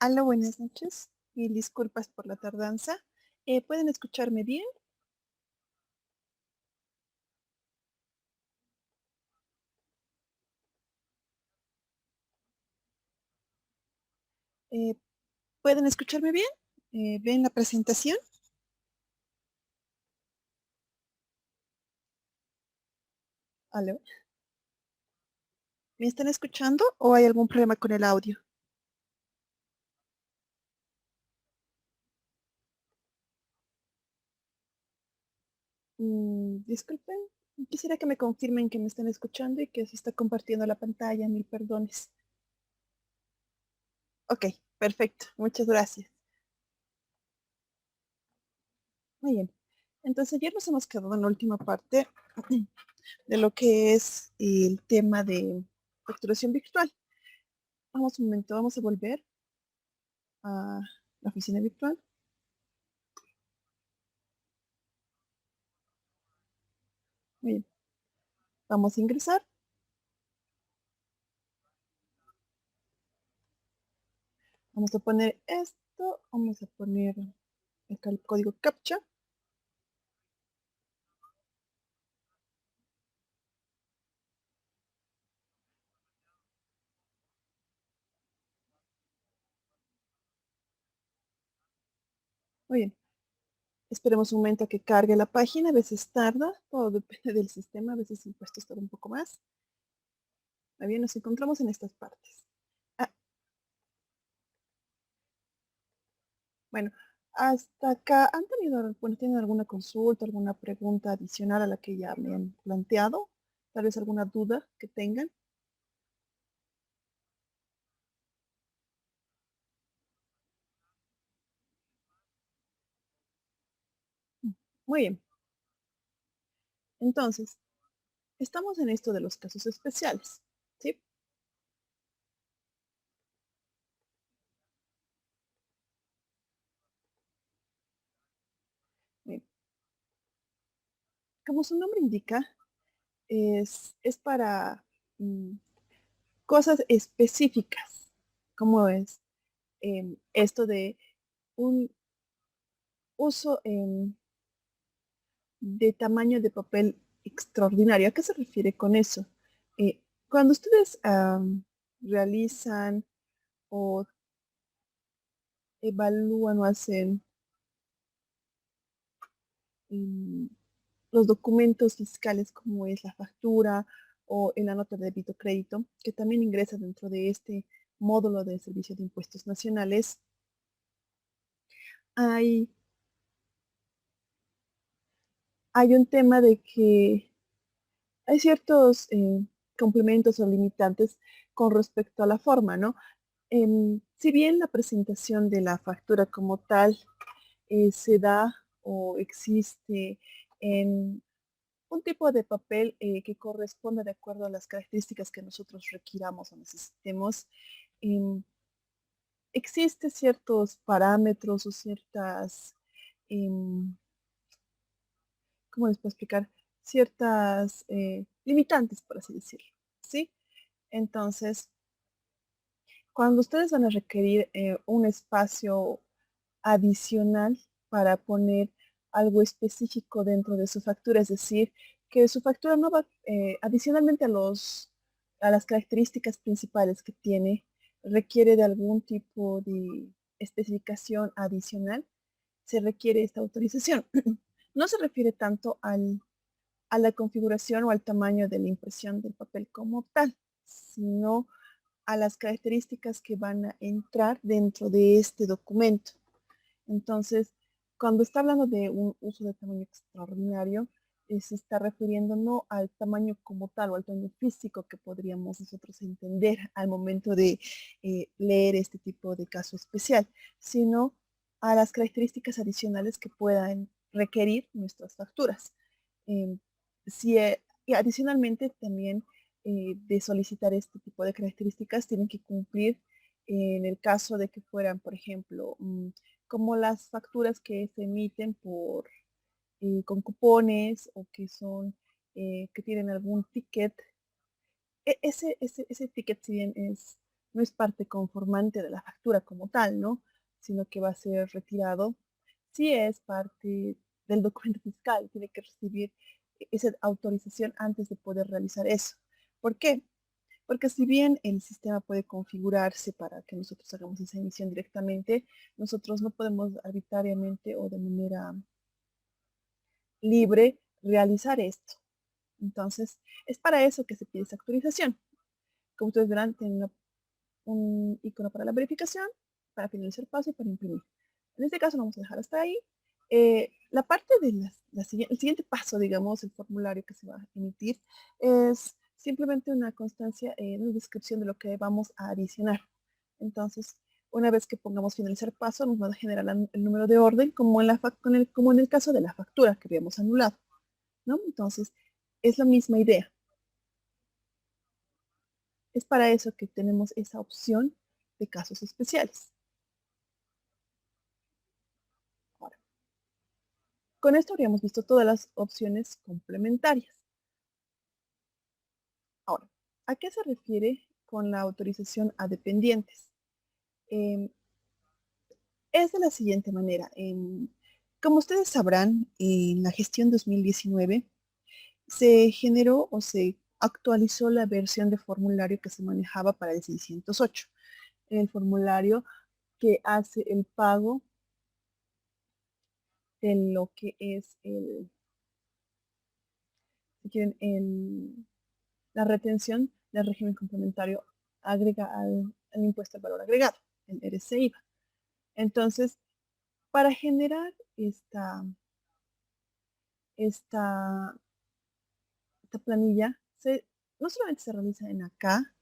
Hola, buenas noches y disculpas por la tardanza. ¿Pueden escucharme bien? Eh, ¿Pueden escucharme bien? ¿Ven la presentación? ¿Aló? ¿Me están escuchando o hay algún problema con el audio? Disculpen, quisiera que me confirmen que me están escuchando y que se está compartiendo la pantalla. Mil perdones. Ok, perfecto. Muchas gracias. Muy bien. Entonces, ayer nos hemos quedado en la última parte de lo que es el tema de facturación virtual. Vamos un momento, vamos a volver a la oficina virtual. Muy bien. Vamos a ingresar. Vamos a poner esto. Vamos a poner acá el código CAPTCHA. Muy bien. Esperemos un momento a que cargue la página. A veces tarda. Todo depende del sistema. A veces impuestos tarda un poco más. Muy bien, nos encontramos en estas partes. Ah, bueno, hasta acá, ¿han tenido, bueno, tienen alguna consulta, alguna pregunta adicional a la que ya me han planteado? Tal vez alguna duda que tengan. Muy bien. Entonces, estamos en esto de los casos especiales. ¿Sí? Bien. Como su nombre indica, es para mm, cosas específicas, como es esto de un uso de tamaño de papel extraordinario. ¿A qué se refiere con eso? Cuando ustedes realizan o evalúan o hacen mm, los documentos fiscales como es la factura o en la nota de débito crédito, que también ingresa dentro de este módulo de servicio de impuestos nacionales, hay, hay un tema de que hay ciertos complementos o limitantes con respecto a la forma, ¿no? Si bien la presentación de la factura como tal se da o existe en un tipo de papel que corresponde de acuerdo a las características que nosotros requiramos o necesitemos, em, existe ciertos parámetros o ciertas, em, ¿cómo les puedo explicar? Ciertas limitantes, por así decirlo, ¿sí? Entonces, cuando ustedes van a requerir un espacio adicional para poner algo específico dentro de su factura, es decir, que su factura no va adicionalmente a las características principales que tiene, requiere de algún tipo de especificación adicional, se requiere esta autorización. No se refiere tanto a la configuración o al tamaño de la impresión del papel como tal, sino a las características que van a entrar dentro de este documento. Entonces, cuando está hablando de un uso de tamaño extraordinario, se está refiriendo no al tamaño como tal o al tamaño físico que podríamos nosotros entender al momento de leer este tipo de caso especial, sino a las características adicionales que puedan requerir nuestras facturas. Eh, y adicionalmente también de solicitar este tipo de características tienen que cumplir en el caso de que fueran, por ejemplo, como las facturas que se emiten con cupones o que son, que tienen algún ticket. Ese ticket, si bien es no es parte conformante de la factura como tal, ¿no? Sino que va a ser retirado. Sí es parte del documento fiscal, tiene que recibir esa autorización antes de poder realizar eso. ¿Por qué? Porque si bien el sistema puede configurarse para que nosotros hagamos esa emisión directamente, nosotros no podemos arbitrariamente o de manera libre realizar esto. Entonces, es para eso que se pide esa actualización. Como ustedes verán, tiene un icono para la verificación, para finalizar el paso y para imprimir. En este caso lo vamos a dejar hasta ahí. La parte de el siguiente paso, digamos, el formulario que se va a emitir, es simplemente una constancia, una descripción de lo que vamos a adicionar. Entonces, una vez que pongamos finalizar paso, nos va a generar el número de orden como como en el caso de la factura que habíamos anulado, ¿no? Entonces, es la misma idea. Es para eso que tenemos esa opción de casos especiales. Ahora, con esto habríamos visto todas las opciones complementarias. Ahora, ¿a qué se refiere con la autorización a dependientes? Eh, es de la siguiente manera. Como ustedes sabrán, en la gestión 2019 se generó o se actualizó la versión de formulario que se manejaba para el 608. El formulario que hace el pago de lo que es si quieren, la retención del régimen complementario agrega al impuesto al valor agregado, el RCIVA. Entonces, para generar esta, esta planilla, no solamente se realiza en acá,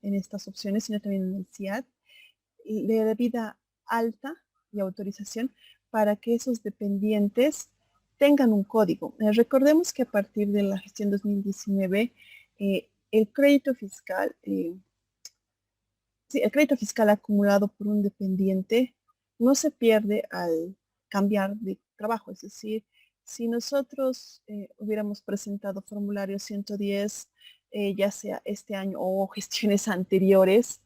en estas opciones, sino también en el CIAT, de debida alta y autorización para que esos dependientes tengan un código. Recordemos que a partir de la gestión 2019, el crédito fiscal, sí, el crédito fiscal acumulado por un dependiente no se pierde al cambiar de trabajo. Es decir, si nosotros hubiéramos presentado formulario 110, ya sea este año o gestiones anteriores,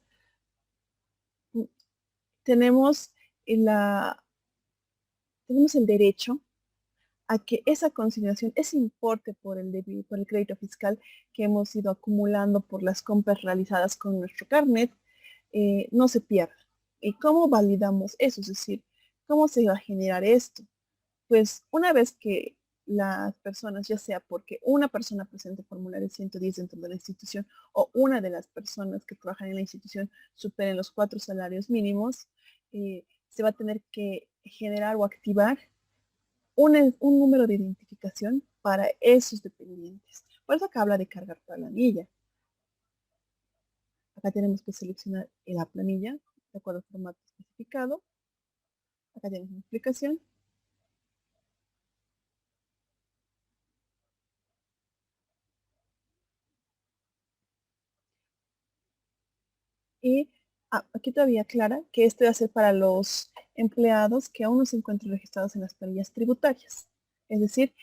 tenemos, la, tenemos el derecho a que esa consignación, ese importe por el crédito fiscal que hemos ido acumulando por las compras realizadas con nuestro carnet, no se pierda. ¿Y cómo validamos eso? Es decir, ¿cómo se va a generar esto? Pues una vez que las personas, ya sea porque una persona presente formulario 110 dentro de la institución o una de las personas que trabajan en la institución superen los 4 salarios mínimos, se va a tener que generar o activar un número de identificación para esos dependientes. Por eso acá habla de cargar planilla. Acá tenemos que seleccionar la planilla de acuerdo al formato especificado. Acá tenemos una explicación. Y aquí todavía aclara que esto va a ser para los empleados que aún no se encuentran registrados en las planillas tributarias. Es decir,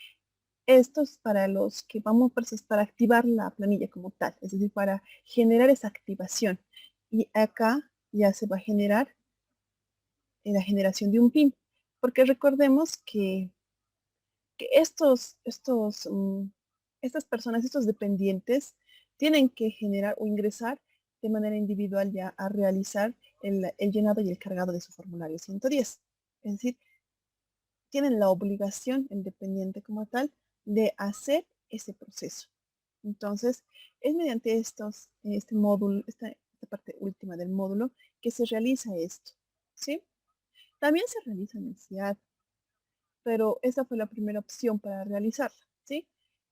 esto es para los que vamos para activar la planilla como tal, es decir, para generar esa activación. Y acá ya se va a generar la generación de un PIN, porque recordemos que estas personas, estos dependientes, tienen que generar o ingresar de manera individual ya a realizar el llenado y el cargado de su formulario 110. Es decir, tienen la obligación, el dependiente como tal, de hacer ese proceso. Entonces, es mediante este módulo, esta parte última del módulo, que se realiza esto. ¿Sí? También se realiza en el CIAD, pero esa fue la primera opción para realizarla, ¿sí?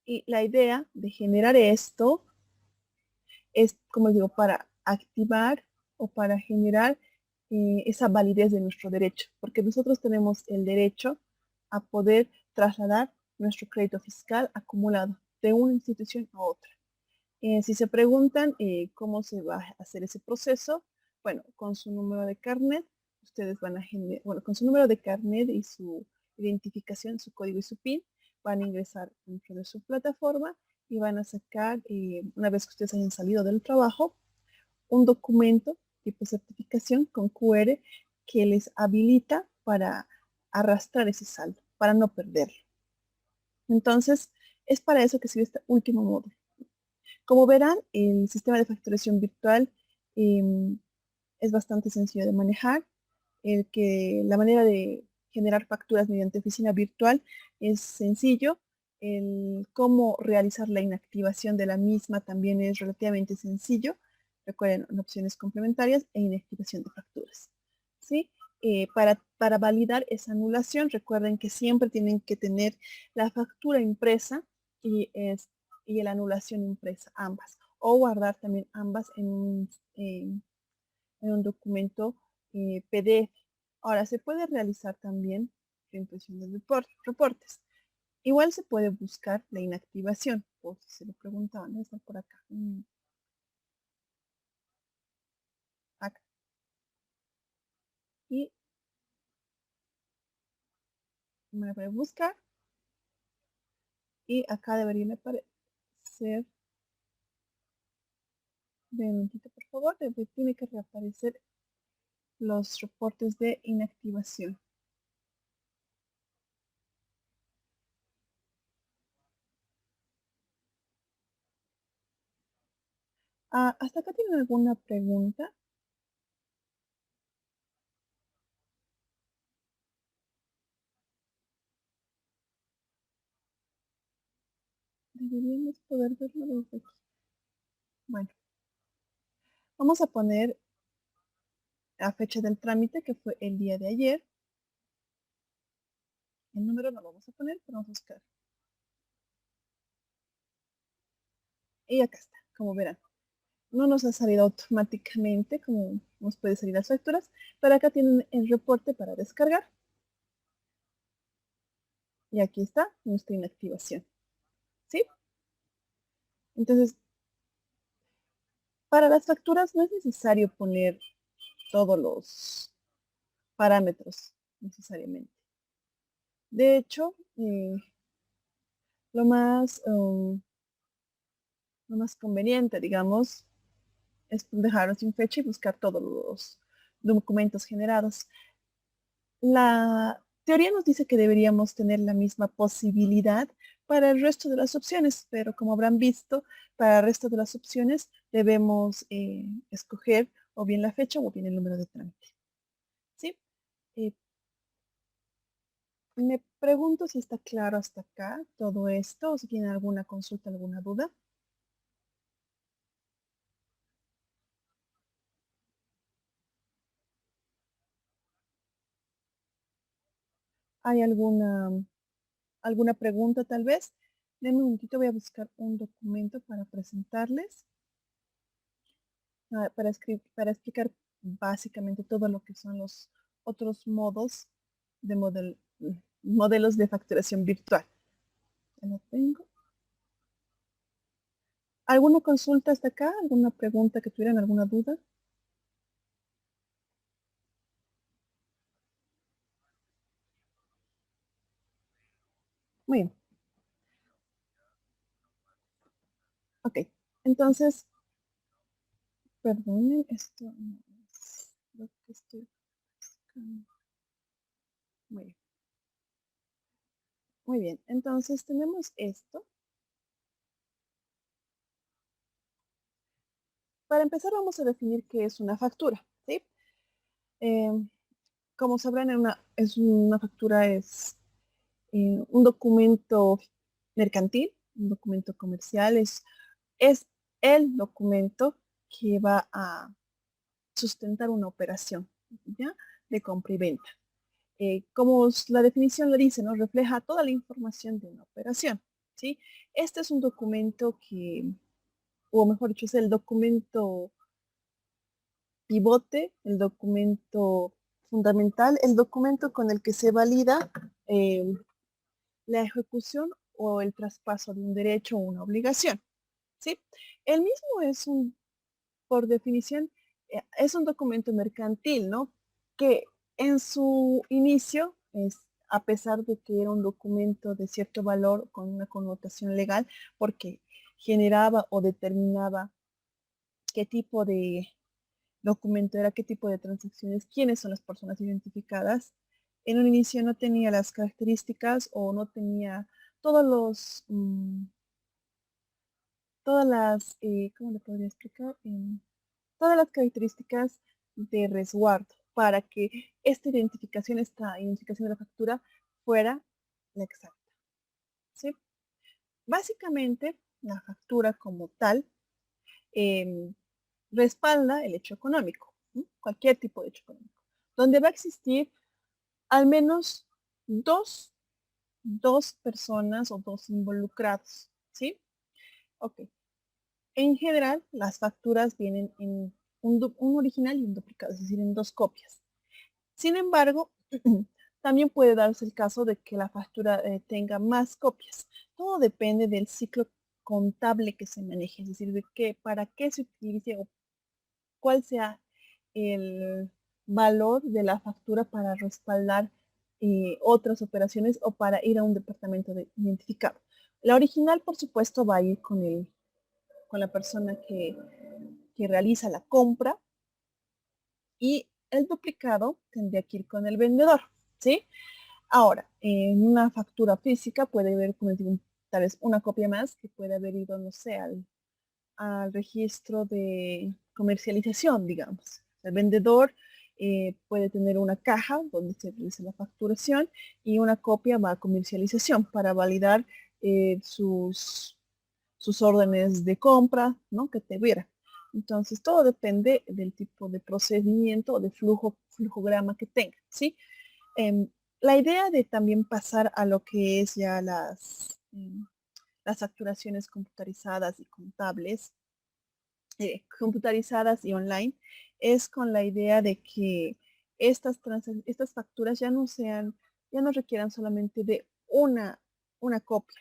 Y la idea de generar esto es, como digo, para activar o para generar esa validez de nuestro derecho, porque nosotros tenemos el derecho a poder trasladar nuestro crédito fiscal acumulado de una institución a otra. Si se preguntan cómo se va a hacer ese proceso, bueno, con su número de carnet, ustedes van a generar, bueno, con su número de carnet y su identificación, su código y su PIN, van a ingresar dentro de su plataforma y van a sacar, una vez que ustedes hayan salido del trabajo, un documento tipo certificación con QR que les habilita para arrastrar ese saldo, para no perderlo. Entonces, es para eso que sirve este último módulo. Como verán, el sistema de facturación virtual em, es bastante sencillo de manejar. La manera de generar facturas mediante oficina virtual es sencillo. El cómo realizar la inactivación de la misma también es relativamente sencillo. Recuerden, en opciones complementarias e inactivación de facturas. ¿Sí? Para validar esa anulación, recuerden que siempre tienen que tener la factura impresa y, y la anulación impresa, ambas. O guardar también ambas en un documento PDF. Ahora, se puede realizar también la impresión de reportes. Igual se puede buscar la inactivación, por si se lo preguntaban, está por acá. Acá. Y me voy a buscar y acá debería aparecer, de un momentito por favor, tiene que reaparecer los reportes de inactivación. ¿Hasta acá tienen alguna pregunta? Deberíamos poder verlo desde aquí. Bueno, vamos a poner la fecha del trámite, que fue el día de ayer. El número no lo vamos a poner, pero vamos a buscar. Y acá está, como verán. No nos ha salido automáticamente, como nos puede salir las facturas, pero acá tienen el reporte para descargar. Y aquí está nuestra inactivación. ¿Sí? Entonces, para las facturas no es necesario poner todos los parámetros necesariamente. De hecho, lo más, lo más conveniente, digamos, es dejarlo sin fecha y buscar todos los documentos generados. La teoría nos dice que deberíamos tener la misma posibilidad para el resto de las opciones, pero como habrán visto, para el resto de las opciones debemos escoger o bien la fecha o bien el número de trámite. ¿Sí? Eh, me pregunto si está claro hasta acá todo esto o si tienen alguna consulta, alguna duda. ¿Hay alguna pregunta tal vez? Denme un momentito, voy a buscar un documento para presentarles, para explicar básicamente todo lo que son los otros modos de modelos de facturación virtual. Ya lo tengo. ¿Alguna consulta hasta acá? ¿Alguna pregunta que tuvieran? ¿Alguna duda? Muy bien. Ok. Entonces, perdonen, esto no es lo que estoy buscando. Muy bien. Muy bien. Entonces, tenemos esto. Para empezar, vamos a definir qué es una factura, ¿sí? Eh, como sabrán, una factura es un documento mercantil, un documento comercial, es el documento que va a sustentar una operación, ¿ya? De compra y venta. Como la definición lo dice, ¿no? Refleja toda la información de una operación, ¿sí? Este es un documento o mejor dicho, es el documento pivote, el documento fundamental, el documento con el que se valida la ejecución o el traspaso de un derecho o una obligación. ¿Sí? El mismo por definición, es un documento mercantil, ¿no? Que en su inicio, a pesar de que era un documento de cierto valor con una connotación legal, porque generaba o determinaba qué tipo de documento era qué tipo de transacciones, quiénes son las personas identificadas. En un inicio no tenía las características o no tenía todos los, todas las, ¿cómo le podría explicar? Todas las características de resguardo para que esta identificación de la factura fuera la exacta. ¿Sí? Básicamente, la factura como tal em, respalda el hecho económico, ¿sí? Cualquier tipo de hecho económico, donde va a existir al menos dos, dos personas o dos involucrados. ¿Sí? Ok. En general, las facturas vienen en un original y un duplicado, es decir, en dos copias. Sin embargo, también puede darse el caso de que la factura tenga más copias. Todo depende del ciclo contable que se maneje, es decir, de para qué se utilice o cuál sea el valor de la factura para respaldar otras operaciones o para ir a un departamento de identificado. La original, por supuesto, va a ir con la persona que realiza la compra y el duplicado tendría que ir con el vendedor, ¿sí? Ahora, en una factura física puede haber, como digo, tal vez una copia más que puede haber ido, no sé, al registro de comercialización, digamos. El vendedor puede tener una caja donde se realiza la facturación y una copia va a comercialización para validar sus órdenes de compra, ¿no? Que tuviera. Entonces, todo depende del tipo de procedimiento o de flujograma que tenga, ¿sí? Em, la idea de también pasar a lo que es ya las facturaciones computarizadas y contables, computarizadas y online, es con la idea de que estas facturas ya no requieran solamente de una copia,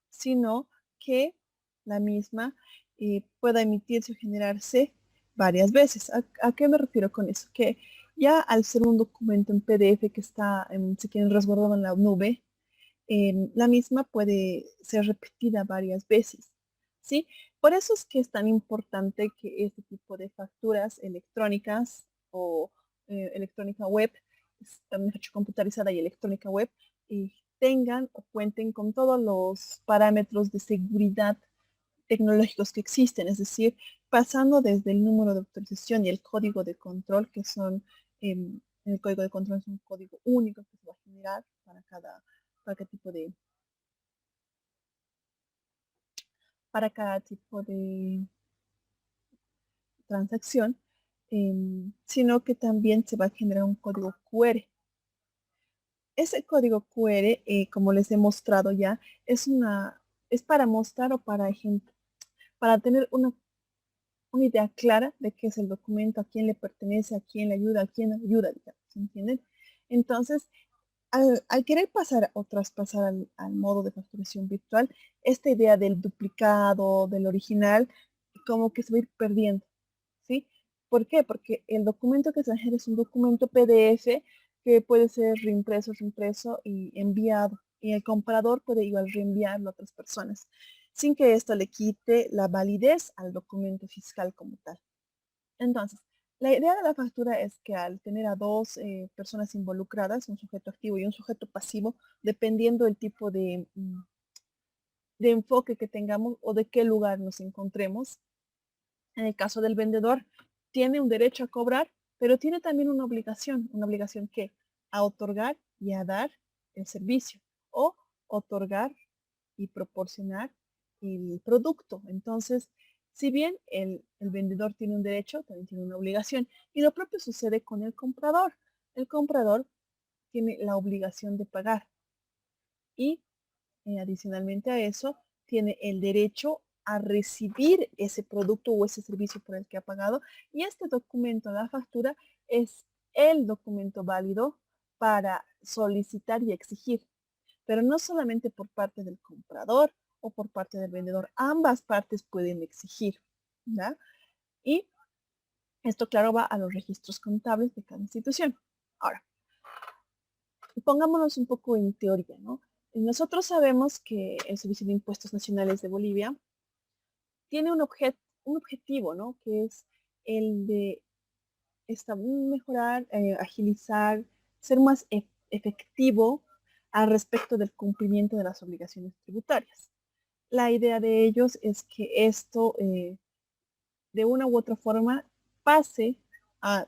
sino que la misma pueda emitirse o generarse varias veces. ¿A qué me refiero con eso? Que ya al ser un documento en PDF que está, si quieren, resguardado en la nube, la misma puede ser repetida varias veces, ¿sí? Por eso es que es tan importante que este tipo de facturas electrónicas o electrónica web, también hecho computarizada y electrónica web, eh, tengan o cuenten con todos los parámetros de seguridad tecnológicos que existen, es decir, pasando desde el número de autorización y el código de control, que son, el código de control es un código único que se va a generar para cada tipo de, para cada tipo de transacción, sino que también se va a generar un código QR. Ese código QR, como les he mostrado ya, es para mostrar o para tener una idea clara de qué es el documento, a quién le pertenece, a quién le ayuda, a quién no ayuda, digamos, ¿entienden? Entonces, al querer pasar o traspasar al modo de facturación virtual, esta idea del duplicado, del original, como que se va a ir perdiendo, ¿sí? ¿Por qué? Porque el documento que se genera es un documento PDF que puede ser reimpreso y enviado. Y el comprador puede igual reenviarlo a otras personas, sin que esto le quite la validez al documento fiscal como tal. Entonces, la idea de la factura es que al tener a dos personas involucradas, un sujeto activo y un sujeto pasivo, dependiendo del tipo de enfoque que tengamos o de qué lugar nos encontremos, en el caso del vendedor, tiene un derecho a cobrar, pero tiene también una obligación que a otorgar y a dar el servicio o otorgar y proporcionar el producto. Entonces, si bien el vendedor tiene un derecho, también tiene una obligación. Y lo propio sucede con el comprador. El comprador tiene la obligación de pagar y adicionalmente a eso, tiene el derecho a recibir ese producto o ese servicio por el que ha pagado. Y este documento, la factura, es el documento válido para solicitar y exigir, pero no solamente por parte del comprador o por parte del vendedor. Ambas partes pueden exigir, ¿ya? Y esto, claro, va a los registros contables de cada institución. Ahora, pongámonos un poco en teoría, ¿no? Nosotros sabemos que el Servicio de Impuestos Nacionales de Bolivia tiene un objetivo, ¿no? Que es el de mejorar, agilizar, ser más efectivo al respecto del cumplimiento de las obligaciones tributarias. La idea de ellos es que esto, de una u otra forma, pase a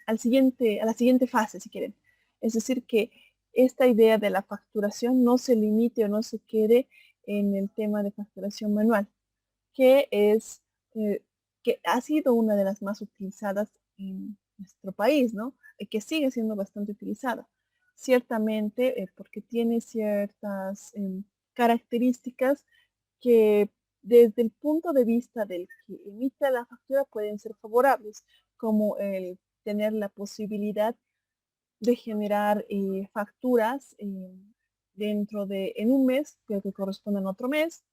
la siguiente fase, si quieren. Es decir, que esta idea de la facturación no se limite o no se quede en el tema de facturación manual, que es eh, que ha sido una de las más utilizadas en nuestro país, ¿no? Y que sigue siendo bastante utilizada. Ciertamente, porque tiene ciertas características que desde el punto de vista del que emite la factura pueden ser favorables, como el tener la posibilidad de generar facturas en un mes, que correspondan a otro mes.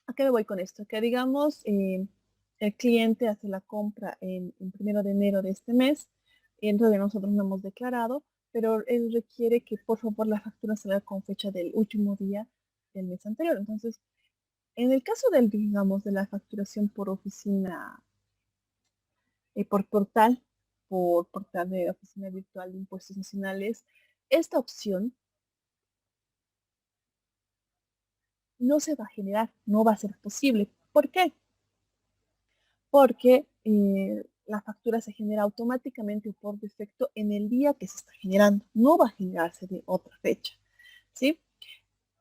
¿A qué me voy con esto? Que digamos, el cliente hace la compra en 1 de enero de este mes, y entonces nosotros no hemos declarado, pero él requiere que por favor la factura salga con fecha del último día del mes anterior. Entonces, en el caso del, digamos, de la facturación por oficina, por portal, por portal de oficina virtual de impuestos nacionales, esta opción no se va a generar, no va a ser posible. ¿Por qué? Porque la factura se genera automáticamente o por defecto en el día que se está generando, no va a generarse de otra fecha, ¿sí?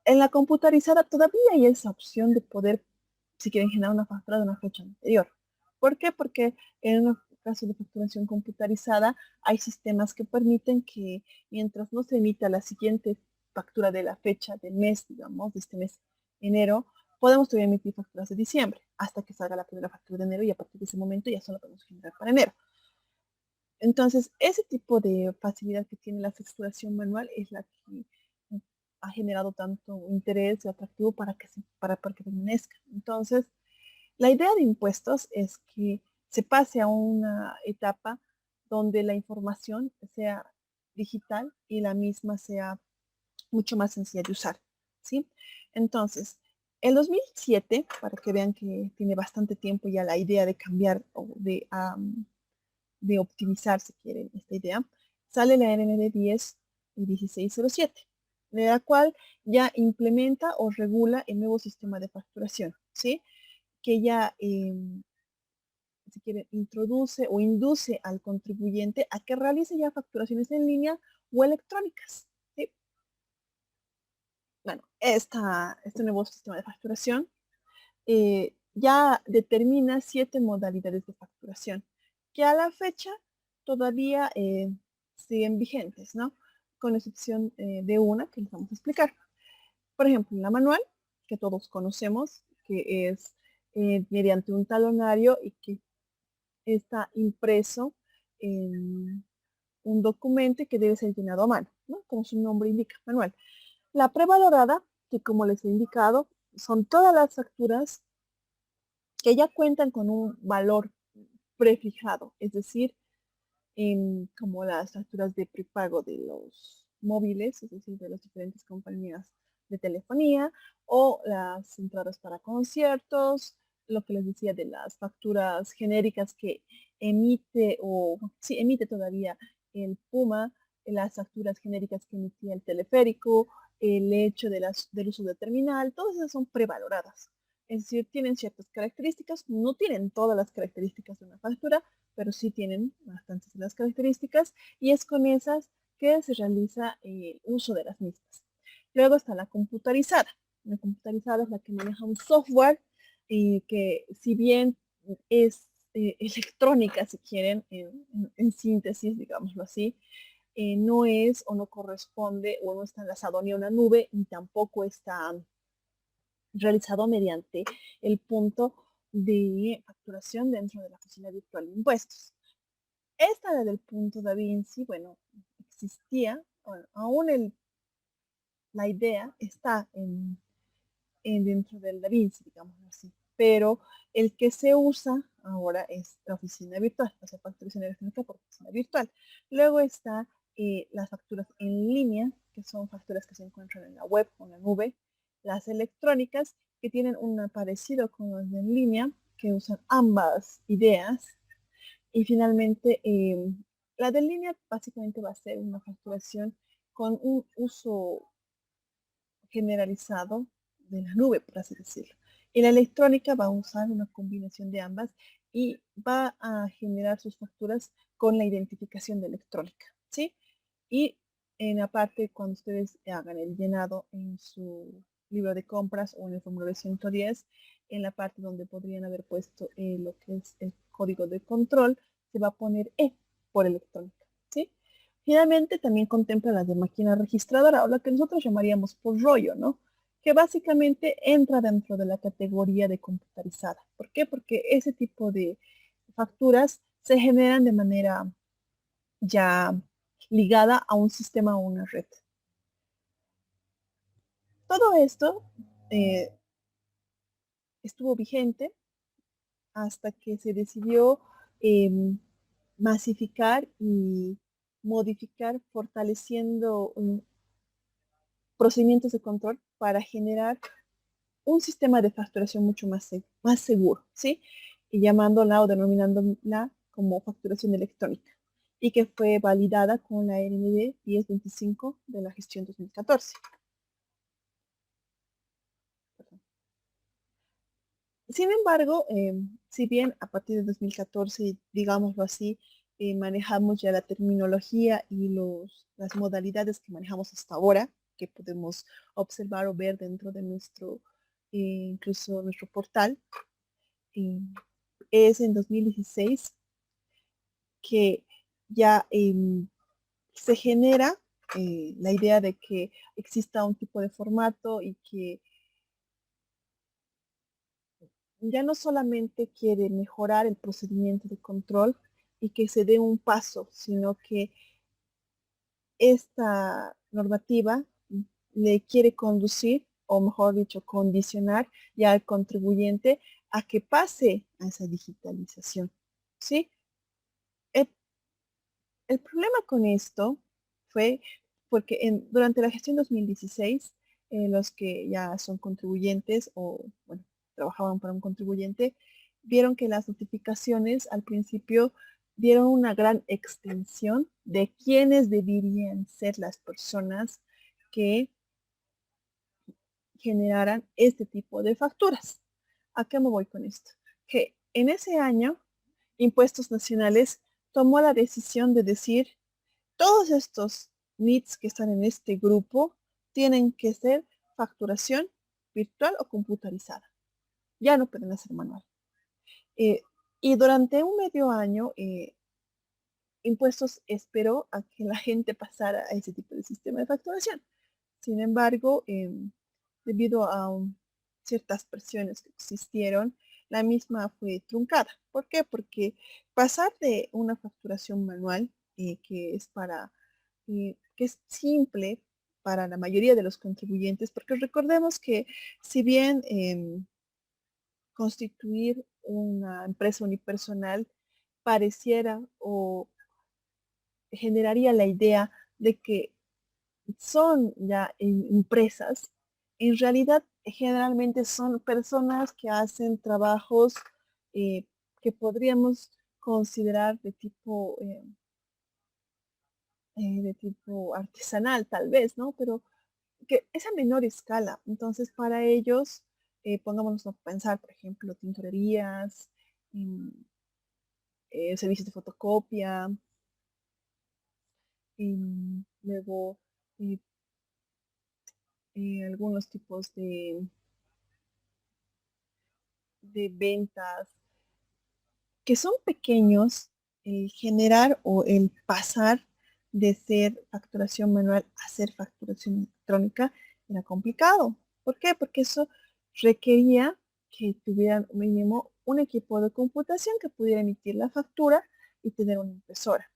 En la computarizada todavía hay esa opción de poder, si quieren, generar una factura de una fecha anterior. ¿Por qué? Porque en un caso de facturación computarizada hay sistemas que permiten que mientras no se emita la siguiente factura de la fecha del mes, digamos, de este mes, enero, podemos todavía emitir facturas de diciembre hasta que salga la primera factura de enero y a partir de ese momento ya solo podemos generar para enero. Entonces, ese tipo de facilidad que tiene la facturación manual es la que ha generado tanto interés y atractivo para que permanezca. Entonces, la idea de impuestos es que se pase a una etapa donde la información sea digital y la misma sea mucho más sencilla de usar, ¿sí? Entonces, el 2007, para que vean que tiene bastante tiempo ya la idea de cambiar o de optimizar, si quieren, esta idea, sale la RND 10 y 1607, de la cual ya implementa o regula el nuevo sistema de facturación, ¿sí? Que ya, si quieren, introduce o induce al contribuyente a que realice ya facturaciones en línea o electrónicas, ¿sí? Bueno, este nuevo sistema de facturación ya determina 7 modalidades de facturación, que a la fecha todavía siguen vigentes, ¿no? Con excepción de una que les vamos a explicar. Por ejemplo, la manual, que todos conocemos, que es mediante un talonario y que está impreso en un documento que debe ser llenado a mano, ¿no? Como su nombre indica, manual. La prevalorada, que como les he indicado, son todas las facturas que ya cuentan con un valor prefijado, es decir, como las facturas de prepago de los móviles, es decir, de las diferentes compañías de telefonía, o las entradas para conciertos, lo que les decía de las facturas genéricas que emite o sí emite todavía el Puma, las facturas genéricas que emitía el teleférico, el hecho del uso de terminal, todas esas son prevaloradas. Es decir, tienen ciertas características, no tienen todas las características de una factura, pero sí tienen bastantes de las características y es con esas que se realiza el uso de las mismas. Luego está la computarizada. La computarizada es la que maneja un software y que si bien es electrónica, si quieren, en síntesis, digámoslo así, no es o no corresponde o no está enlazado ni a una nube ni tampoco está realizado mediante el punto de facturación dentro de la oficina virtual de impuestos. Esta del punto Da Vinci, bueno, existía, bueno, aún la idea está dentro del Da Vinci, digamos así, pero el que se usa ahora es la oficina virtual, o sea, facturación electrónica por oficina virtual. Luego está las facturas en línea, que son facturas que se encuentran en la web o en la nube, las electrónicas, que tienen un parecido con las de en línea, que usan ambas ideas, Y finalmente, la de línea básicamente va a ser una facturación con un uso generalizado de la nube, por así decirlo. Y la electrónica va a usar una combinación de ambas y va a generar sus facturas con la identificación de electrónica, ¿sí? Y en la parte, cuando ustedes hagan el llenado en su libro de compras o en el formulario 110, en la parte donde podrían haber puesto lo que es el código de control, se va a poner E por electrónica, ¿sí? Finalmente también contempla las de máquina registradora o lo que nosotros llamaríamos por rollo, ¿no? Que básicamente entra dentro de la categoría de computarizada. ¿Por qué? Porque ese tipo de facturas se generan de manera ya ligada a un sistema o una red. Todo esto eh, estuvo vigente hasta que se decidió eh, masificar y modificar, fortaleciendo procedimientos de control para generar un sistema de facturación mucho más seguro, ¿sí? Y llamándola o denominándola como facturación electrónica y que fue validada con la RND 1025 de la gestión 2014. Sin embargo, si bien a partir de 2014, digámoslo así, manejamos ya la terminología y las modalidades que manejamos hasta ahora, que podemos observar o ver dentro de incluso nuestro portal, eh, es en 2016 que ya se genera la idea de que exista un tipo de formato y que ya no solamente quiere mejorar el procedimiento de control y que se dé un paso, sino que esta normativa le quiere conducir, o mejor dicho, condicionar ya al contribuyente a que pase a esa digitalización. ¿Sí? El, el problema con esto fue porque durante la gestión 2016, los que ya son contribuyentes o, bueno, trabajaban para un contribuyente, vieron que las notificaciones al principio dieron una gran extensión de quiénes deberían ser las personas que generaran este tipo de facturas. ¿A qué me voy con esto? Que en ese año, Impuestos Nacionales tomó la decisión de decir, todos estos NITs que están en este grupo tienen que ser facturación virtual o computarizada. Ya no pueden hacer manual. Eh, y durante un medio año, Impuestos esperó a que la gente pasara a ese tipo de sistema de facturación. Sin embargo, debido a ciertas presiones que existieron, la misma fue truncada. ¿Por qué? Porque pasar de una facturación manual, que es simple para la mayoría de los contribuyentes, porque recordemos que si bien constituir una empresa unipersonal pareciera o generaría la idea de que son ya empresas, en realidad generalmente son personas que hacen trabajos eh, que podríamos considerar de tipo artesanal tal vez, ¿no? Pero que es a menor escala. Entonces, para ellos, pongámonos a pensar, por ejemplo, tintorerías, mm, servicios de fotocopia, luego eh, algunos tipos de ventas que son pequeños, el generar o el pasar de ser facturación manual a ser facturación electrónica era complicado. ¿Por qué? Porque eso requería que tuvieran mínimo un equipo de computación que pudiera emitir la factura y tener una impresora.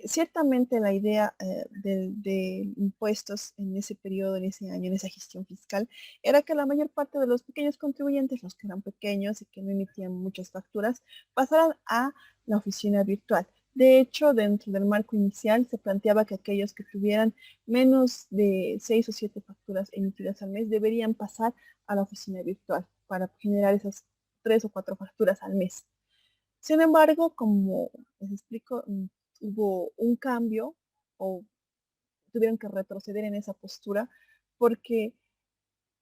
Ciertamente la idea de impuestos en ese periodo, en ese año, en esa gestión fiscal, era que la mayor parte de los pequeños contribuyentes, los que eran pequeños y que no emitían muchas facturas, pasaran a la oficina virtual. De hecho, dentro del marco inicial se planteaba que aquellos que tuvieran menos de 6 o 7 facturas emitidas al mes deberían pasar a la oficina virtual para generar esas 3 o 4 facturas al mes. Sin embargo, como les explico, hubo un cambio o tuvieron que retroceder en esa postura porque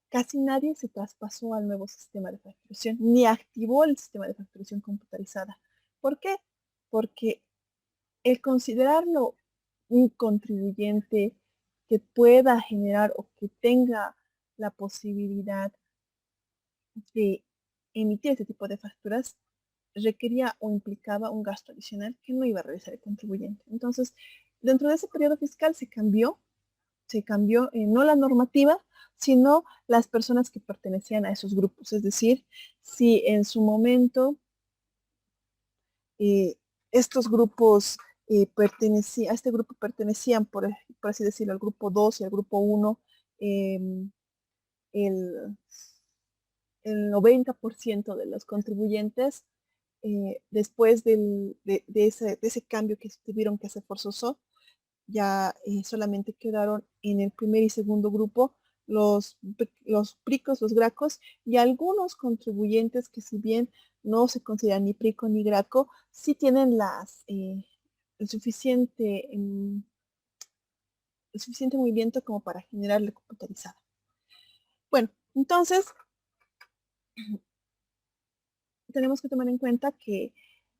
casi nadie se traspasó al nuevo sistema de facturación ni activó el sistema de facturación computarizada. ¿Por qué? Porque el considerarlo un contribuyente que pueda generar o que tenga la posibilidad de emitir este tipo de facturas requería o implicaba un gasto adicional que no iba a realizar el contribuyente. Entonces, dentro de ese periodo fiscal se cambió no la normativa, sino las personas que pertenecían a esos grupos. Es decir, si en su momento eh, estos grupos a este grupo pertenecían, por así decirlo, al grupo 2 y al grupo 1, eh, el, el 90% de los contribuyentes, después de ese cambio que tuvieron que hacer forzoso, ya solamente quedaron en el primer y segundo grupo los pricos, los gracos y algunos contribuyentes que si bien no se consideran ni prico ni graco, sí tienen el suficiente, el suficiente movimiento como para generar la computarizada. Bueno, entonces tenemos que tomar en cuenta que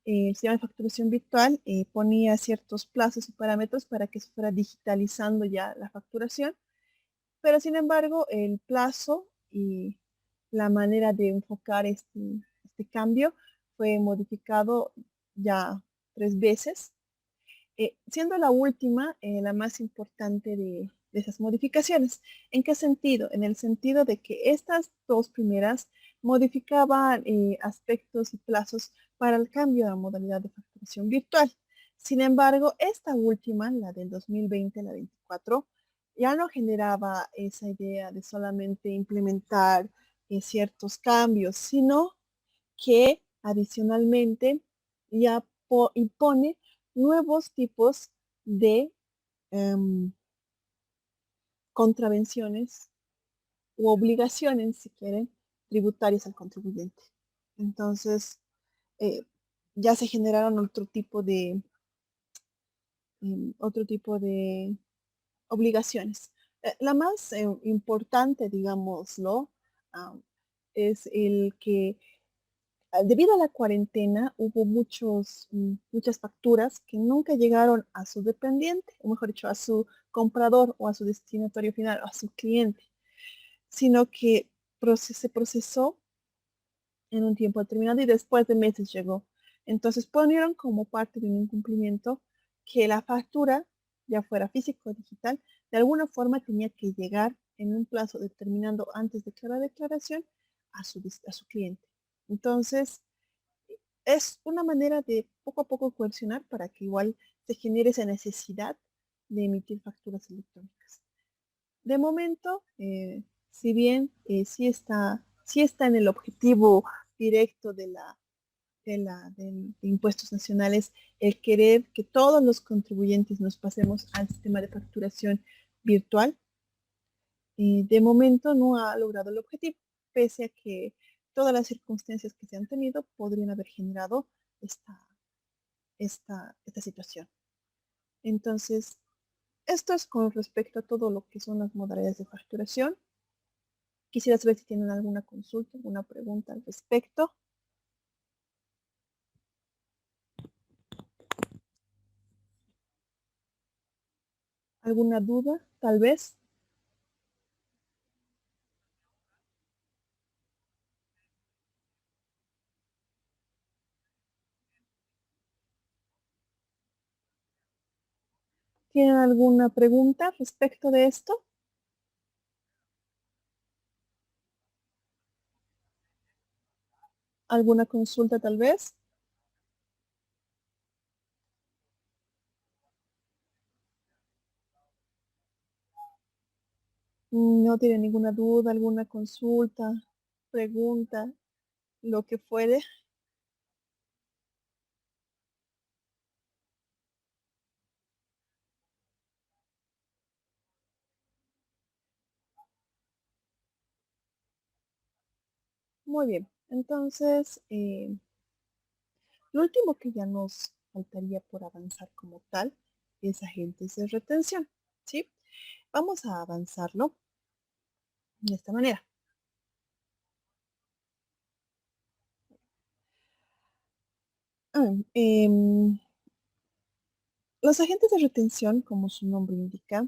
el sistema de facturación virtual ponía ciertos plazos y parámetros para que se fuera digitalizando ya la facturación. Pero sin embargo, el plazo y la manera de enfocar este cambio fue modificado ya 3 veces, siendo la última la más importante de esas modificaciones. ¿En qué sentido? En el sentido de que estas dos primeras modificaban aspectos y plazos para el cambio de la modalidad de facturación virtual. Sin embargo, esta última, la del 2020, la 24, ya no generaba esa idea de solamente implementar ciertos cambios, sino que adicionalmente ya impone nuevos tipos de em, contravenciones u obligaciones, si quieren, tributarias al contribuyente. Entonces, eh, ya se generaron otro tipo de obligaciones. La más importante, digámoslo, um, es el que debido a la cuarentena hubo muchas facturas que nunca llegaron a su dependiente, o mejor dicho, a su comprador o a su destinatario final, a su cliente, sino que se procesó en un tiempo determinado y después de meses llegó. Entonces ponieron como parte de un incumplimiento que la factura, ya fuera físico o digital, de alguna forma tenía que llegar en un plazo determinado antes de cada declaración a su cliente. Entonces, es una manera de poco a poco coercionar para que igual se genere esa necesidad de emitir facturas electrónicas. De momento, si bien sí está en el objetivo directo de impuestos nacionales el querer que todos los contribuyentes nos pasemos al sistema de facturación virtual, de momento no ha logrado el objetivo, pese a que todas las circunstancias que se han tenido podrían haber generado esta, esta situación. Entonces, esto es con respecto a todo lo que son las modalidades de facturación. Quisiera saber si tienen alguna consulta, alguna pregunta al respecto. ¿Alguna duda, tal vez? ¿Tienen alguna pregunta respecto de esto? ¿Alguna consulta, tal vez? ¿No tienen ninguna duda, alguna consulta, pregunta, lo que fuere? Muy bien. Entonces, Lo último que ya nos faltaría por avanzar como tal es agentes de retención, ¿sí? Vamos a avanzarlo de esta manera. Ah, los agentes de retención, como su nombre indica,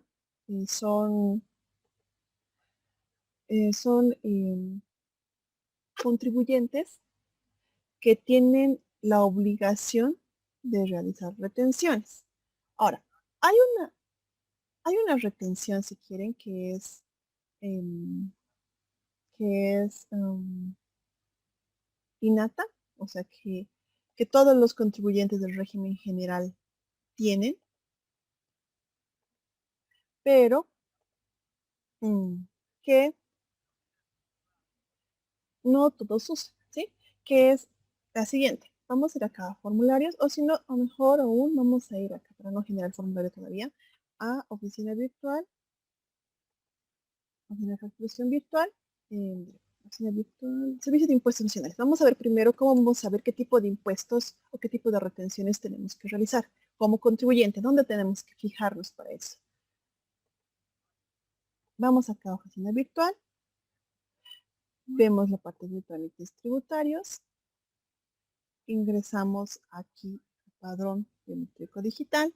son, contribuyentes que tienen la obligación de realizar retenciones. Ahora, hay una, hay una retención, si quieren, em, que es innata, o sea, que todos los contribuyentes del régimen general tienen, pero que no todos usan, ¿sí? Que es la siguiente. Vamos a ir acá a formularios, o si no, o mejor aún, vamos a ir acá, para no generar formulario todavía, a oficina virtual, oficina de facturación virtual, eh, oficina virtual, servicio de impuestos nacionales. Vamos a ver primero cómo vamos a ver qué tipo de impuestos o qué tipo de retenciones tenemos que realizar como contribuyente, dónde tenemos que fijarnos para eso. Vamos acá a oficina virtual, vemos la parte de trámites tributarios, ingresamos aquí al padrón biométrico digital,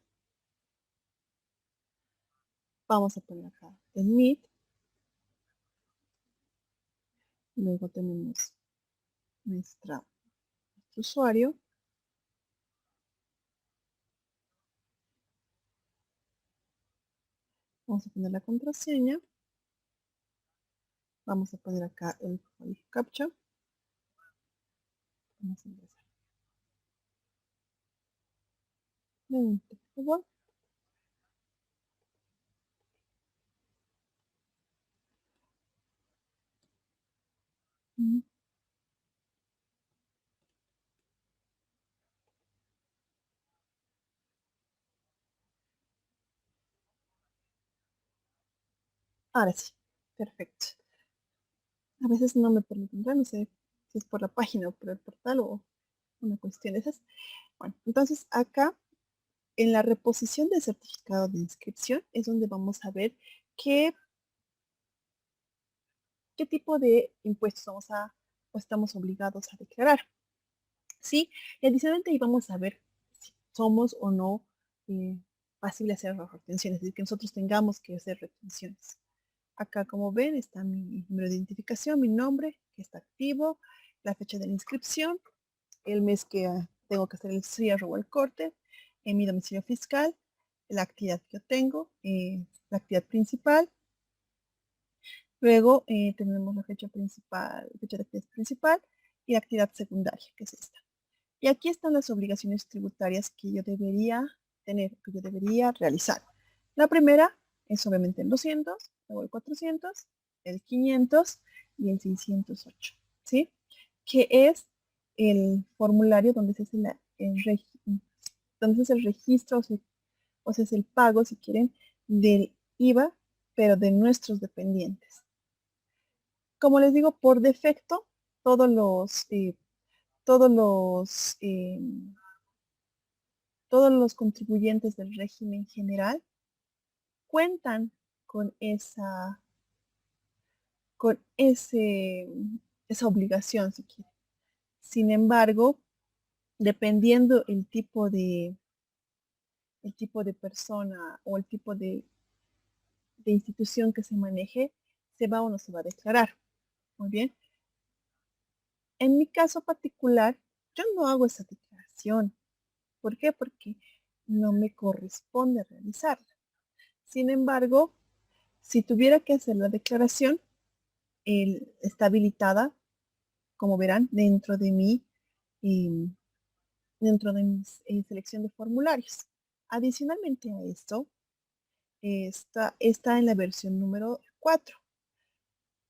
vamos a poner acá el NIT, luego tenemos nuestro usuario, vamos a poner la contraseña, vamos a poner acá el código CAPTCHA, vamos a ingresar. Por favor. Ahora sí, perfecto. A veces no me permite entrar, no sé si es por la página o por el portal o una cuestión de esas. Bueno, entonces acá en la reposición del certificado de inscripción es donde vamos a ver qué, qué tipo de impuestos vamos a o estamos obligados a declarar. ¿Sí? Y adicionalmente ahí vamos a ver si somos o no eh, pasibles de hacer retenciones, es decir, que nosotros tengamos que hacer retenciones. Acá, como ven, está mi número de identificación, mi nombre, que está activo, la fecha de la inscripción, el mes que tengo que hacer el cierre o el corte, en mi domicilio fiscal, la actividad que yo tengo, la actividad principal. Luego tenemos la fecha principal, fecha de actividad principal y la actividad secundaria, que es esta. Y aquí están las obligaciones tributarias que yo debería tener, que yo debería realizar. La primera es obviamente el 200, luego el 400, el 500 y el 608, ¿sí? Que es el formulario donde se hace donde se hace el registro, o sea, es el pago, si quieren, del IVA, pero de nuestros dependientes. Como les digo, por defecto, todos los, eh, todos los todos los contribuyentes del régimen general cuentan con esa obligación, si quiere. Sin embargo, dependiendo el tipo de persona o el tipo de institución que se maneje, se va o no se va a declarar. Muy bien. En mi caso particular, yo no hago esa declaración. ¿Por qué? Porque no me corresponde realizarla. Sin embargo, si tuviera que hacer la declaración, está habilitada, como verán, eh, dentro de mi selección de formularios. Adicionalmente a esto, está en la versión número 4.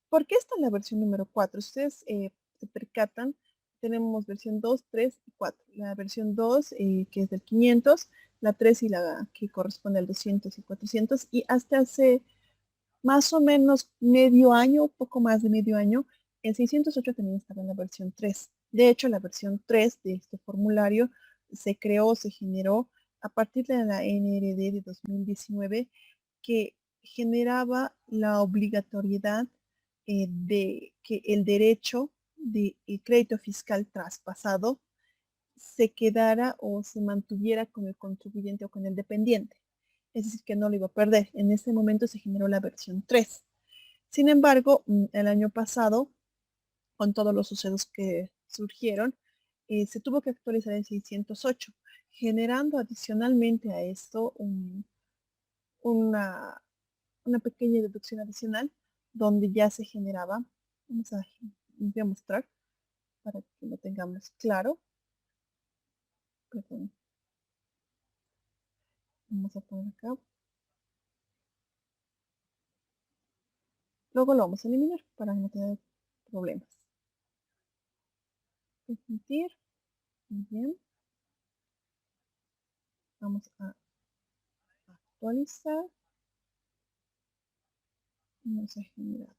¿Por qué está en la versión número 4? Ustedes se percatan, tenemos versión 2, 3 y 4. La versión 2, que es del 500, la 3 y la que corresponde al 200 y 400, y hasta hace más o menos medio año, poco más de medio año, el 608 también estaba en la versión 3. De hecho, la versión 3 de este formulario se creó, se generó a partir de la NRD de 2019 que generaba la obligatoriedad de que el derecho de crédito fiscal traspasado se quedara o se mantuviera con el contribuyente o con el dependiente. Es decir, que no lo iba a perder. En ese momento se generó la versión 3. Sin embargo, el año pasado, con todos los sucesos que surgieron, se tuvo que actualizar en 608, generando adicionalmente a esto una, una pequeña deducción adicional donde ya se generaba, voy a mostrar para que lo tengamos claro, perdón, vamos a poner acá, luego lo vamos a eliminar para no tener problemas. Permitir, muy bien, vamos a actualizar, vamos a generar,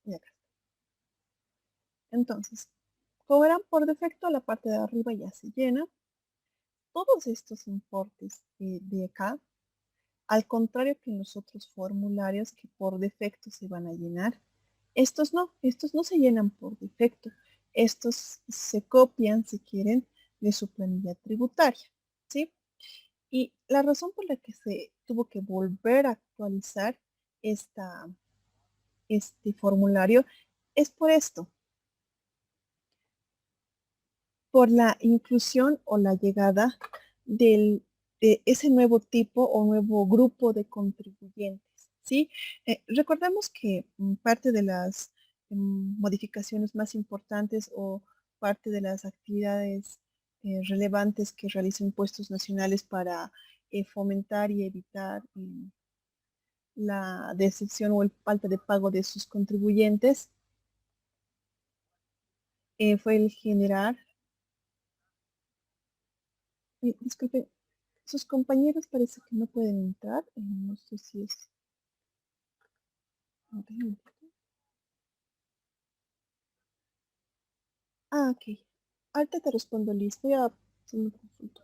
y acá. Entonces, como verán, por defecto la parte de arriba ya se llena. Todos estos importes de acá, al contrario que en los otros formularios que por defecto se van a llenar, estos no se llenan por defecto. Estos se copian, si quieren, de su planilla tributaria, ¿sí? Y la razón por la que se tuvo que volver a actualizar este formulario es por esto, por la inclusión o la llegada de ese nuevo tipo o nuevo grupo de contribuyentes, ¿sí? Recordemos que parte de las modificaciones más importantes o parte de las actividades relevantes que realiza impuestos nacionales para fomentar y evitar la decepción o el falta de pago de sus contribuyentes fue el generar, disculpe, sus compañeros parece que no pueden entrar. No sé si es. Ah, ok. Ahorita te respondo, listo. Voy a hacer una consulta.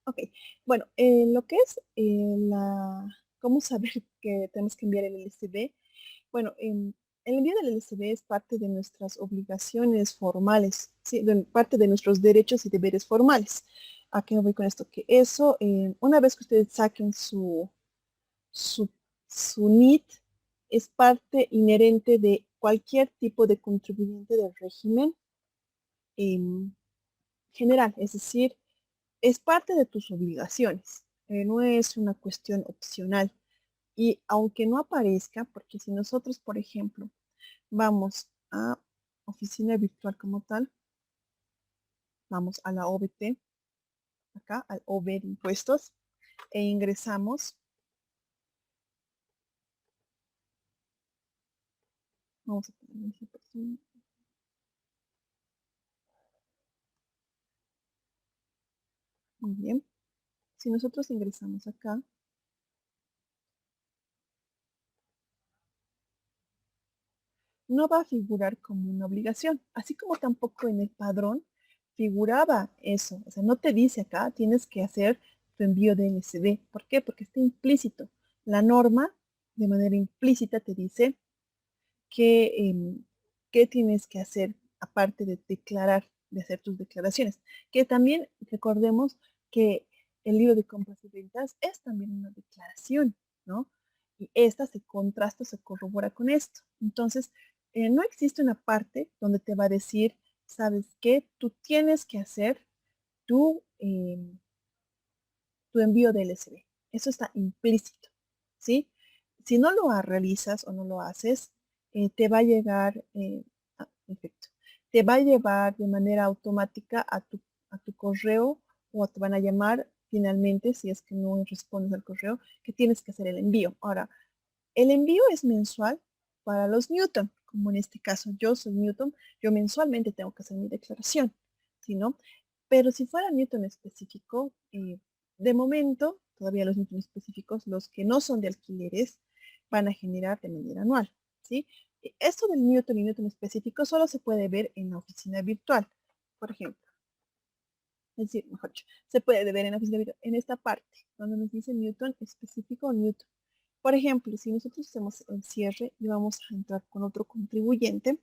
Ok. Bueno, lo que es cómo saber que tenemos que enviar el LCD. Bueno, el envío del LCD es parte de nuestras obligaciones formales, ¿sí? Parte de nuestros derechos y deberes formales. ¿A qué me voy con esto? Que eso, una vez que ustedes saquen su, su NIT, es parte inherente de cualquier tipo de contribuyente del régimen general, es decir, es parte de tus obligaciones, no es una cuestión opcional. Y aunque no aparezca, porque si nosotros, por ejemplo, vamos a oficina virtual como tal, vamos a la OBT, acá al OB de impuestos, e ingresamos, vamos a poner muy bien. Si nosotros ingresamos acá, no va a figurar como una obligación, así como tampoco en el padrón figuraba eso. O sea, no te dice acá, tienes que hacer tu envío de NSD. ¿Por qué? Porque está implícito. La norma, de manera implícita, te dice que, qué tienes que hacer aparte de declarar, de hacer tus declaraciones. Que también recordemos que el libro de compras y ventas es también una declaración, ¿no? Y esta se contrasta, se corrobora con esto. Entonces, no existe una parte donde te va a decir, ¿sabes qué? Tú tienes que hacer tu, tu envío de LCD. Eso está implícito, ¿sí? Si no lo realizas o no lo haces, te va a llegar, perfecto, te va a llevar de manera automática a tu correo o te van a llamar finalmente, si es que no respondes al correo, que tienes que hacer el envío. Ahora, el envío es mensual para los Newton, como en este caso yo soy Newton, yo mensualmente tengo que hacer mi declaración, ¿sí no? Pero si fuera Newton específico, de momento, todavía los Newton específicos, los que no son de alquileres, van a generar de manera anual, ¿sí? Esto del Newton y Newton específico solo se puede ver en la oficina virtual, por ejemplo. Es decir, mejor dicho, se puede ver en la oficina virtual, en esta parte, donde nos dice Newton específico o Newton. Por ejemplo, si nosotros hacemos el cierre y vamos a entrar con otro contribuyente,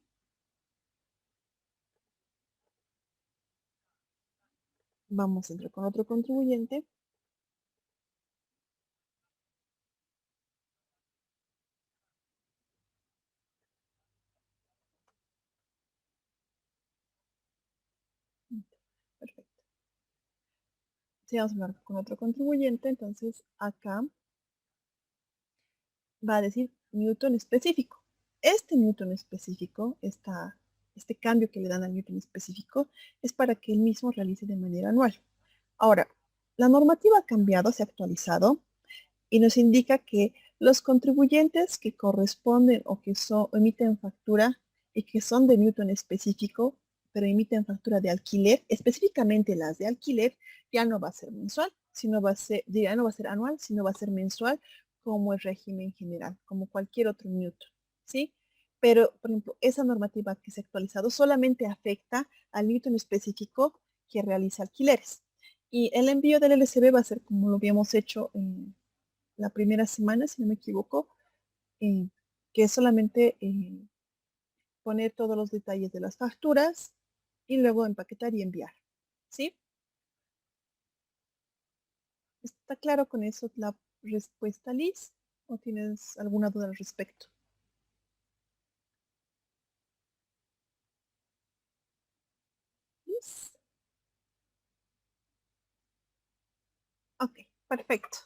vamos a entrar con otro contribuyente. Perfecto. Si vamos a hablar con otro contribuyente, entonces acá va a decir Newton específico. Este Newton específico, este cambio que le dan al Newton específico, es para que él mismo realice de manera anual. Ahora, la normativa ha cambiado, se ha actualizado y nos indica que los contribuyentes que corresponden o que emiten factura y que son de Newton específico, pero emiten factura de alquiler, específicamente las de alquiler, ya no va a ser mensual, sino va a ser, ya no va a ser anual, sino va a ser mensual como el régimen general, como cualquier otro Newton, ¿sí? Pero, por ejemplo, esa normativa que se ha actualizado solamente afecta al Newton específico que realiza alquileres. Y el envío del LCB va a ser como lo habíamos hecho en la primera semana, si no me equivoco, eh, que es solamente poner todos los detalles de las facturas y luego empaquetar y enviar. ¿Sí? ¿Está claro con eso la respuesta, Liz? ¿O tienes alguna duda al respecto? Liz. Ok, perfecto.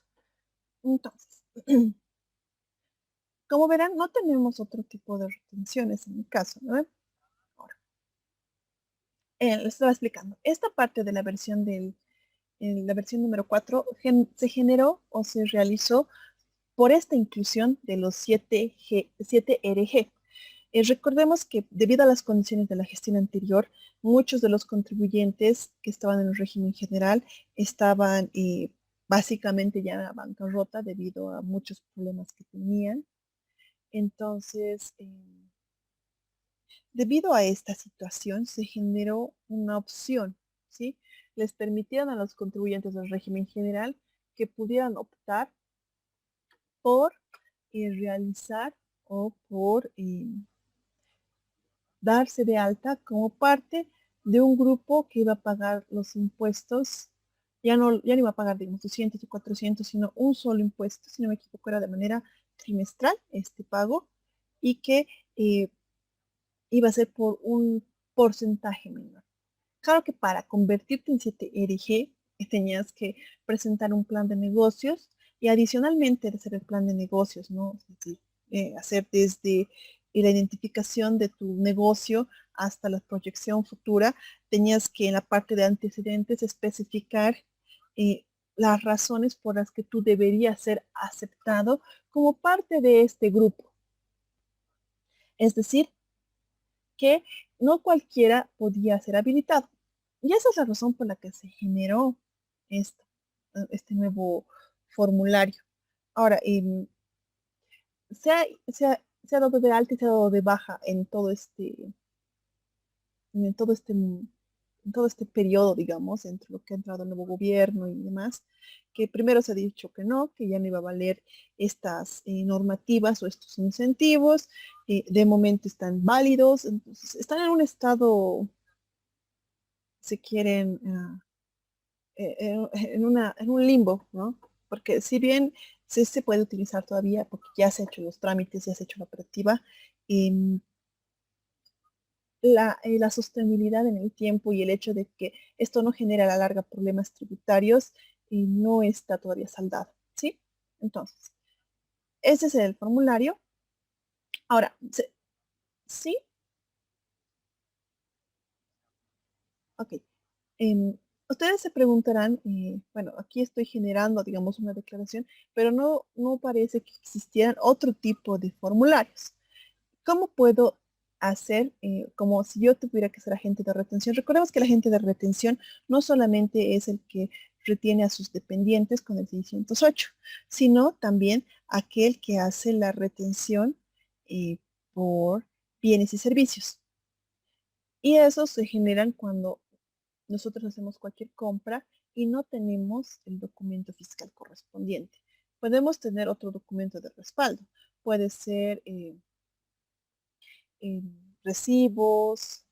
Entonces, como verán, no tenemos otro tipo de retenciones en mi caso, ¿no? Ahora, les estaba explicando. Esta parte de la versión en la versión número 4 se generó o se realizó por esta inclusión de los 7 RG. Recordemos que debido a las condiciones de la gestión anterior, muchos de los contribuyentes que estaban en el régimen general estaban básicamente ya en la bancarrota debido a muchos problemas que tenían. Entonces, debido a esta situación, se generó una opción, ¿sí? Les permitieron a los contribuyentes del régimen general que pudieran optar por realizar o por darse de alta como parte de un grupo que iba a pagar los impuestos, ya no iba a pagar, digamos, 200 y 400, sino un solo impuesto, si no me equivoco, era de manera trimestral este pago, y que eh, iba a ser por un porcentaje menor. Claro que para convertirte en 7RG tenías que presentar un plan de negocios y adicionalmente de hacer el plan de negocios, ¿no? Es decir, hacer desde la identificación de tu negocio hasta la proyección futura, tenías que en la parte de antecedentes especificar eh, las razones por las que tú deberías ser aceptado como parte de este grupo. Es decir, que no cualquiera podía ser habilitado. Y esa es la razón por la que se generó esto, este nuevo formulario. Ahora, se ha dado de alta y se ha dado de baja en todo este, en todo este periodo, digamos, entre lo que ha entrado el nuevo gobierno y demás, que primero se ha dicho que no, que ya no iba a valer estas normativas o estos incentivos, de momento están válidos, entonces están en un estado, si quieren, en un limbo, ¿no? Porque si bien se puede utilizar todavía, porque ya se han hecho los trámites, ya se ha hecho la operativa, eh, la sostenibilidad en el tiempo y el hecho de que esto no genera a la larga problemas tributarios y no está todavía saldado, ¿sí? Entonces, ese es el formulario. Ahora, ¿sí? Ok. Ustedes se preguntarán, bueno, aquí estoy generando, digamos, una declaración, pero no parece que existieran otro tipo de formularios. ¿Cómo puedo hacer como si yo tuviera que ser agente de retención. Recordemos que el agente de retención no solamente es el que retiene a sus dependientes con el 608, sino también aquel que hace la retención por bienes y servicios. Y esos se generan cuando nosotros hacemos cualquier compra y no tenemos el documento fiscal correspondiente. Podemos tener otro documento de respaldo. Puede ser recibos,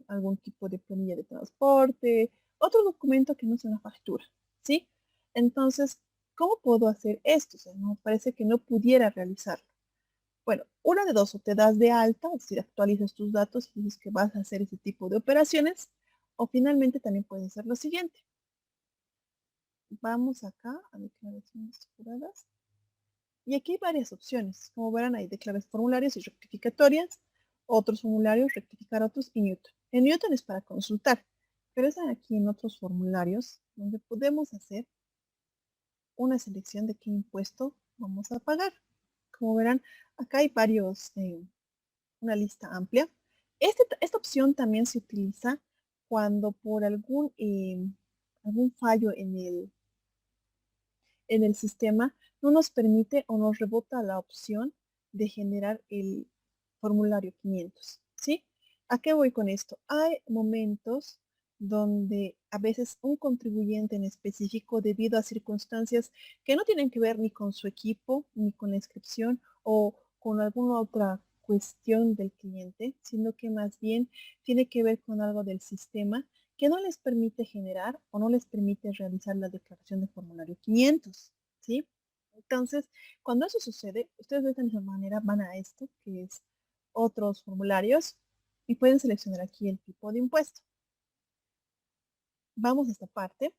algún tipo de planilla de transporte, otro documento que no sea una factura, ¿sí? Entonces, ¿cómo puedo hacer esto? O sea, no parece que no pudiera realizarlo. Bueno, una de dos, o te das de alta, es decir, actualizas tus datos y dices que vas a hacer ese tipo de operaciones, o finalmente también puedes hacer lo siguiente. Vamos acá a declaraciones juradas. Y aquí hay varias opciones. Como verán, hay declaraciones formularios y rectificatorias, otros formularios, rectificar otros y Newton. En Newton es para consultar, pero están aquí en otros formularios donde podemos hacer una selección de qué impuesto vamos a pagar. Como verán, acá hay varios, una lista amplia. Esta opción también se utiliza cuando por algún fallo en el sistema no nos permite o nos rebota la opción de generar el formulario 500, ¿sí? ¿A qué voy con esto? Hay momentos donde a veces un contribuyente en específico, debido a circunstancias que no tienen que ver ni con su equipo, ni con la inscripción o con alguna otra cuestión del cliente, sino que más bien tiene que ver con algo del sistema que no les permite generar o no les permite realizar la declaración de formulario 500, ¿sí? Entonces, cuando eso sucede, ustedes de esta misma manera van a esto, que es otros formularios, y pueden seleccionar aquí el tipo de impuesto. Vamos a esta parte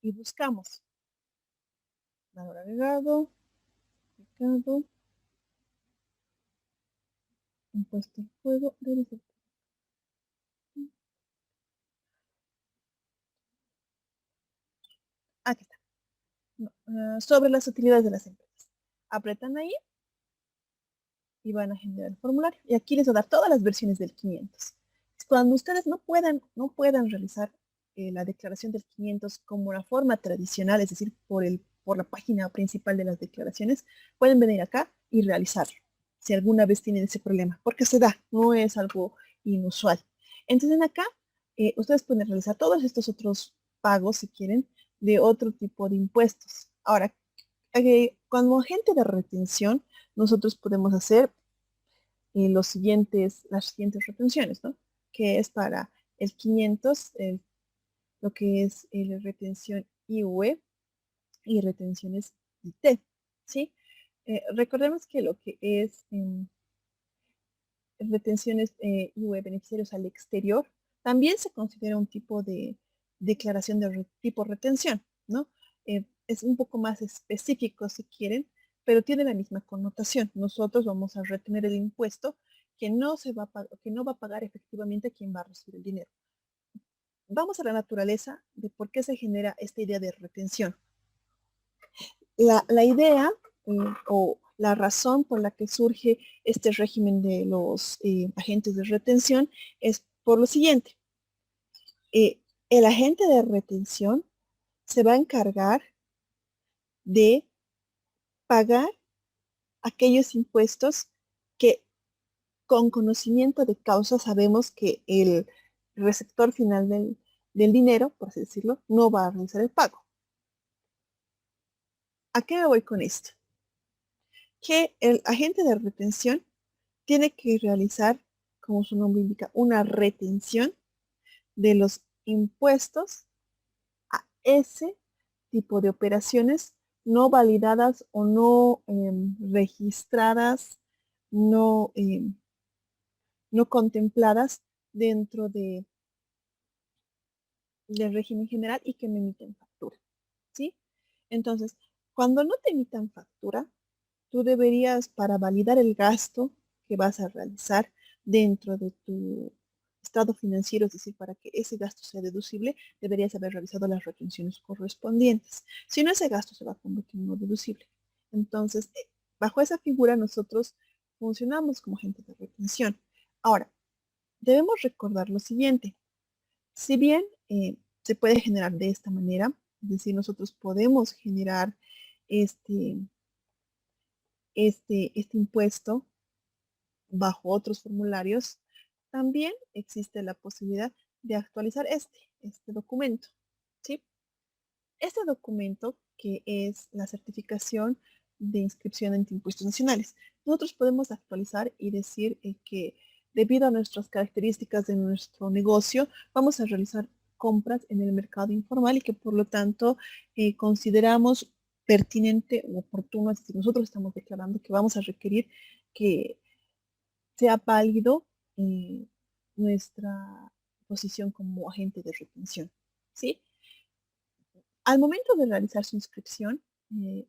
y buscamos valor agregado, aplicado, impuesto al juego, realizar. Aquí está. No, sobre las utilidades de las empresas. Apretan ahí y van a generar el formulario. Y aquí les va a dar todas las versiones del 500. Cuando ustedes no puedan realizar la declaración del 500 como una forma tradicional, es decir, por la página principal de las declaraciones, pueden venir acá y realizarlo, si alguna vez tienen ese problema, porque se da, no es algo inusual. Entonces, acá, ustedes pueden realizar todos estos otros pagos, si quieren, de otro tipo de impuestos. Ahora, como agente de retención, nosotros podemos hacer las siguientes retenciones, ¿no? Que es para el 500, lo que es la retención IUE y retenciones IT, ¿sí? Recordemos que lo que es retenciones IUE beneficiarios al exterior también se considera un tipo de declaración de tipo retención, ¿no? Es un poco más específico si quieren, pero tiene la misma connotación. Nosotros vamos a retener el impuesto que no va a pagar efectivamente quien va a recibir el dinero. Vamos a la naturaleza de por qué se genera esta idea de retención. La idea o la razón por la que surge este régimen de los agentes de retención es por lo siguiente. El agente de retención se va a encargar de pagar aquellos impuestos que con conocimiento de causa sabemos que el receptor final del dinero, por así decirlo, no va a realizar el pago. ¿A qué me voy con esto? Que el agente de retención tiene que realizar, como su nombre indica, una retención de los impuestos a ese tipo de operaciones no validadas o no registradas, no, no contempladas dentro del régimen general y que me emiten factura, ¿sí? Entonces, cuando no te emitan factura, tú deberías, para validar el gasto que vas a realizar dentro de tu estado financiero, es decir, para que ese gasto sea deducible, deberías haber realizado las retenciones correspondientes. Si no, ese gasto se va a convertir en no deducible. Entonces, bajo esa figura, nosotros funcionamos como agentes de retención. Ahora, debemos recordar lo siguiente. Si bien se puede generar de esta manera, es decir, nosotros podemos generar este, este impuesto bajo otros formularios, también existe la posibilidad de actualizar este documento. ¿Sí? Este documento, que es la certificación de inscripción en impuestos nacionales, nosotros podemos actualizar y decir que debido a nuestras características de nuestro negocio, vamos a realizar compras en el mercado informal y que por lo tanto consideramos pertinente u oportuno, es decir, nosotros estamos declarando que vamos a requerir que sea válido eh, nuestra posición como agente de retención. ¿Sí? Al momento de realizar su inscripción,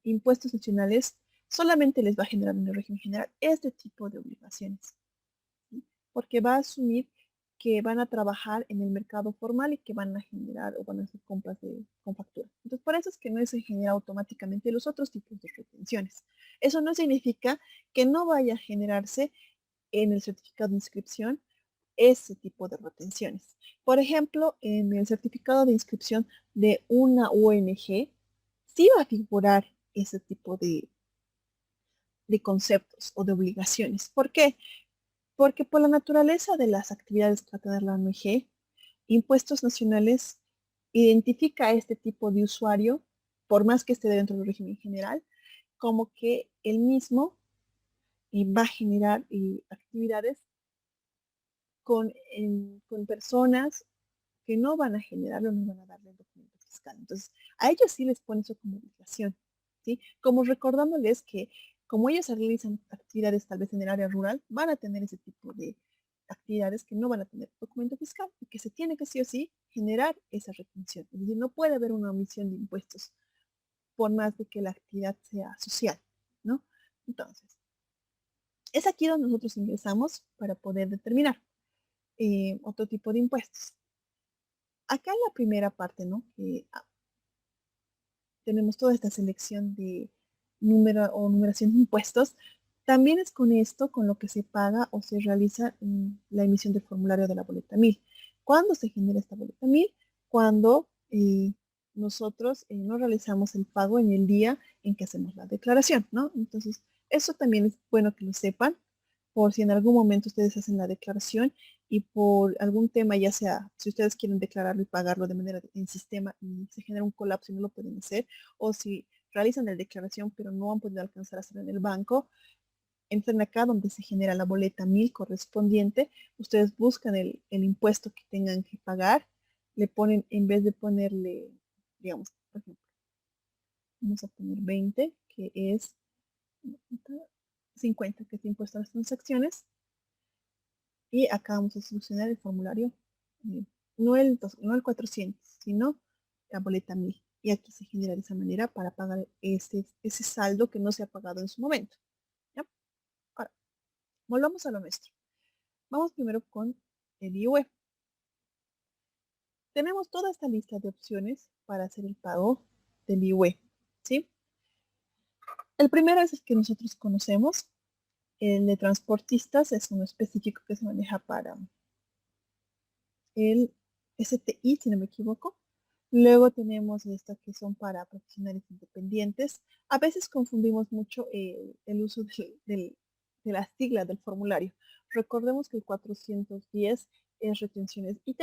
impuestos nacionales solamente les va a generar en el régimen general este tipo de obligaciones, ¿sí? Porque va a asumir que van a trabajar en el mercado formal y que van a generar o van a hacer compras con factura. Entonces, por eso es que no se genera automáticamente los otros tipos de retenciones. Eso no significa que no vaya a generarse en el certificado de inscripción ese tipo de retenciones. Por ejemplo, en el certificado de inscripción de una ONG, sí va a figurar ese tipo de conceptos o de obligaciones. ¿Por qué? Porque por la naturaleza de las actividades que va a tener la ONG, Impuestos Nacionales identifica a este tipo de usuario, por más que esté dentro del régimen general, como que él mismo va a generar actividades con personas que no van a generarlo, no van a darle el documento fiscal. Entonces, a ellos sí les pone eso como obligación, ¿sí? Como recordándoles que como ellos realizan actividades tal vez en el área rural, van a tener ese tipo de actividades que no van a tener documento fiscal y que se tiene que sí o sí generar esa retención. Es decir, no puede haber una omisión de impuestos por más de que la actividad sea social, ¿no? Entonces, es aquí donde nosotros ingresamos para poder determinar otro tipo de impuestos. Acá en la primera parte, ¿no? Que tenemos toda esta selección de número o numeración de impuestos, también es con esto con lo que se paga o se realiza la emisión del formulario de la boleta 1000. ¿Cuándo se genera esta boleta 1000? Cuando nosotros no realizamos el pago en el día en que hacemos la declaración, ¿no? Entonces, eso también es bueno que lo sepan, por si en algún momento ustedes hacen la declaración y por algún tema, ya sea si ustedes quieren declararlo y pagarlo de manera en sistema y se genera un colapso y no lo pueden hacer, o si realizan la declaración pero no han podido alcanzar a hacerlo en el banco, entran acá donde se genera la boleta 1000 correspondiente, ustedes buscan el impuesto que tengan que pagar, le ponen, en vez de ponerle, digamos, por ejemplo, vamos a poner 20, que es 50, que es impuesto a las transacciones, y acá vamos a solucionar el formulario, eh, no el 400, sino la boleta 1000. Y aquí se genera de esa manera para pagar ese saldo que no se ha pagado en su momento. ¿Ya? Ahora, volvamos a lo nuestro. Vamos primero con el IUE. Tenemos toda esta lista de opciones para hacer el pago del IUE. ¿Sí? El primero es el que nosotros conocemos. El de transportistas es uno específico que se maneja para el STI, si no me equivoco. Luego tenemos estas que son para profesionales independientes. A veces confundimos mucho el uso de la sigla del formulario. Recordemos que el 410 es retenciones IT,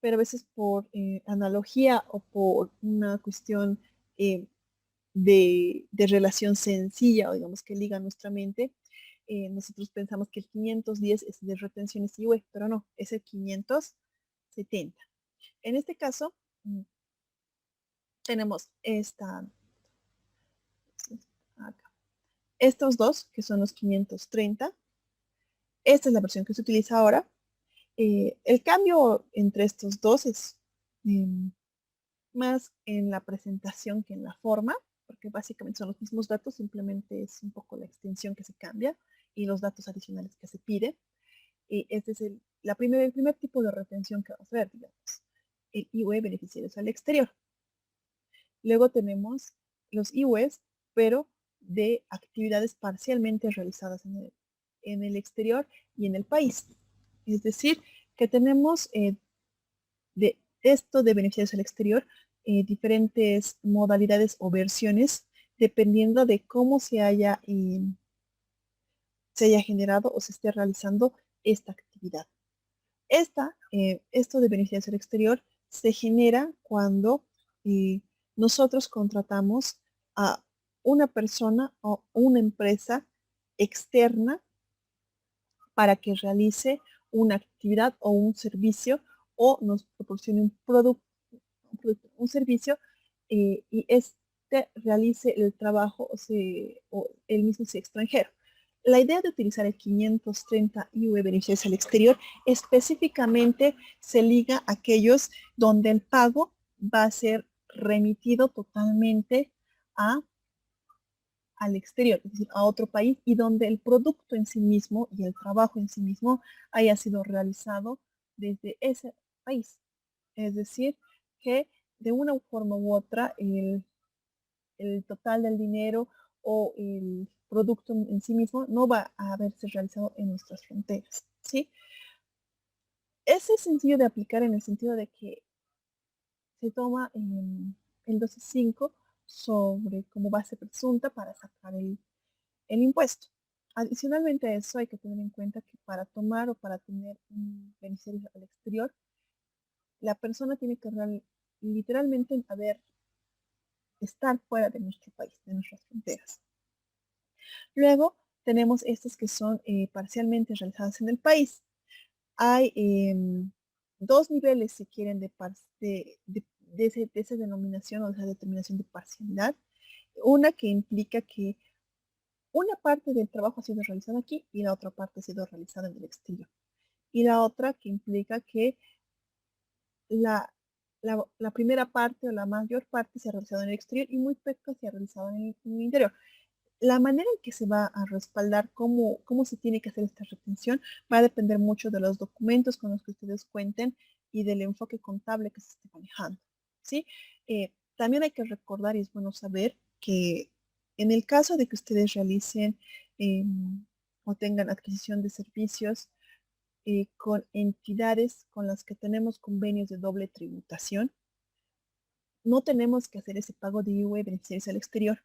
pero a veces por analogía o por una cuestión eh, de relación sencilla o digamos que liga nuestra mente, nosotros pensamos que el 510 es de retenciones IUE, pero no, es el 570. En este caso, tenemos acá, estos dos, que son los 530. Esta es la versión que se utiliza ahora. El cambio entre estos dos es eh, más en la presentación que en la forma, porque básicamente son los mismos datos, simplemente es un poco la extensión que se cambia y los datos adicionales que se pide. Y este es el primer tipo de retención que vamos a ver, digamos, el IUE beneficiarios al exterior. Luego tenemos los IUEs, pero de actividades parcialmente realizadas en el exterior y en el país. Es decir, que tenemos de esto de beneficiarios al exterior diferentes modalidades o versiones dependiendo de cómo se haya generado o se esté realizando esta actividad. Esto de beneficios al exterior se genera cuando nosotros contratamos a una persona o una empresa externa para que realice una actividad o un servicio o nos proporcione un producto, un servicio y este realice el trabajo o él mismo sea extranjero. La idea de utilizar el 530 IUE beneficiarios al exterior específicamente se liga a aquellos donde el pago va a ser remitido totalmente a, al exterior, es decir, a otro país, y donde el producto en sí mismo y el trabajo en sí mismo haya sido realizado desde ese país. Es decir, que de una forma u otra el total del dinero o el producto en sí mismo no va a haberse realizado en nuestras fronteras, ¿sí? Ese es sencillo de aplicar en el sentido de que se toma el 12.5 sobre como base presunta para sacar el impuesto. Adicionalmente a eso hay que tener en cuenta que para tomar o para tener un beneficio al exterior, la persona tiene que literalmente estar fuera de nuestro país, de nuestras fronteras. Luego tenemos estas que son parcialmente realizadas en el país. Hay dos niveles, si quieren, de esa denominación o de esa determinación de parcialidad. Una que implica que una parte del trabajo ha sido realizado aquí y la otra parte ha sido realizada en el exterior. Y la otra que implica que la primera parte o la mayor parte se ha realizado en el exterior y muy poco se ha realizado en el interior. La manera en que se va a respaldar cómo se tiene que hacer esta retención va a depender mucho de los documentos con los que ustedes cuenten y del enfoque contable que se esté manejando, ¿sí? También hay que recordar y es bueno saber que en el caso de que ustedes realicen o tengan adquisición de servicios con entidades con las que tenemos convenios de doble tributación, no tenemos que hacer ese pago de IVA beneficiarios al exterior.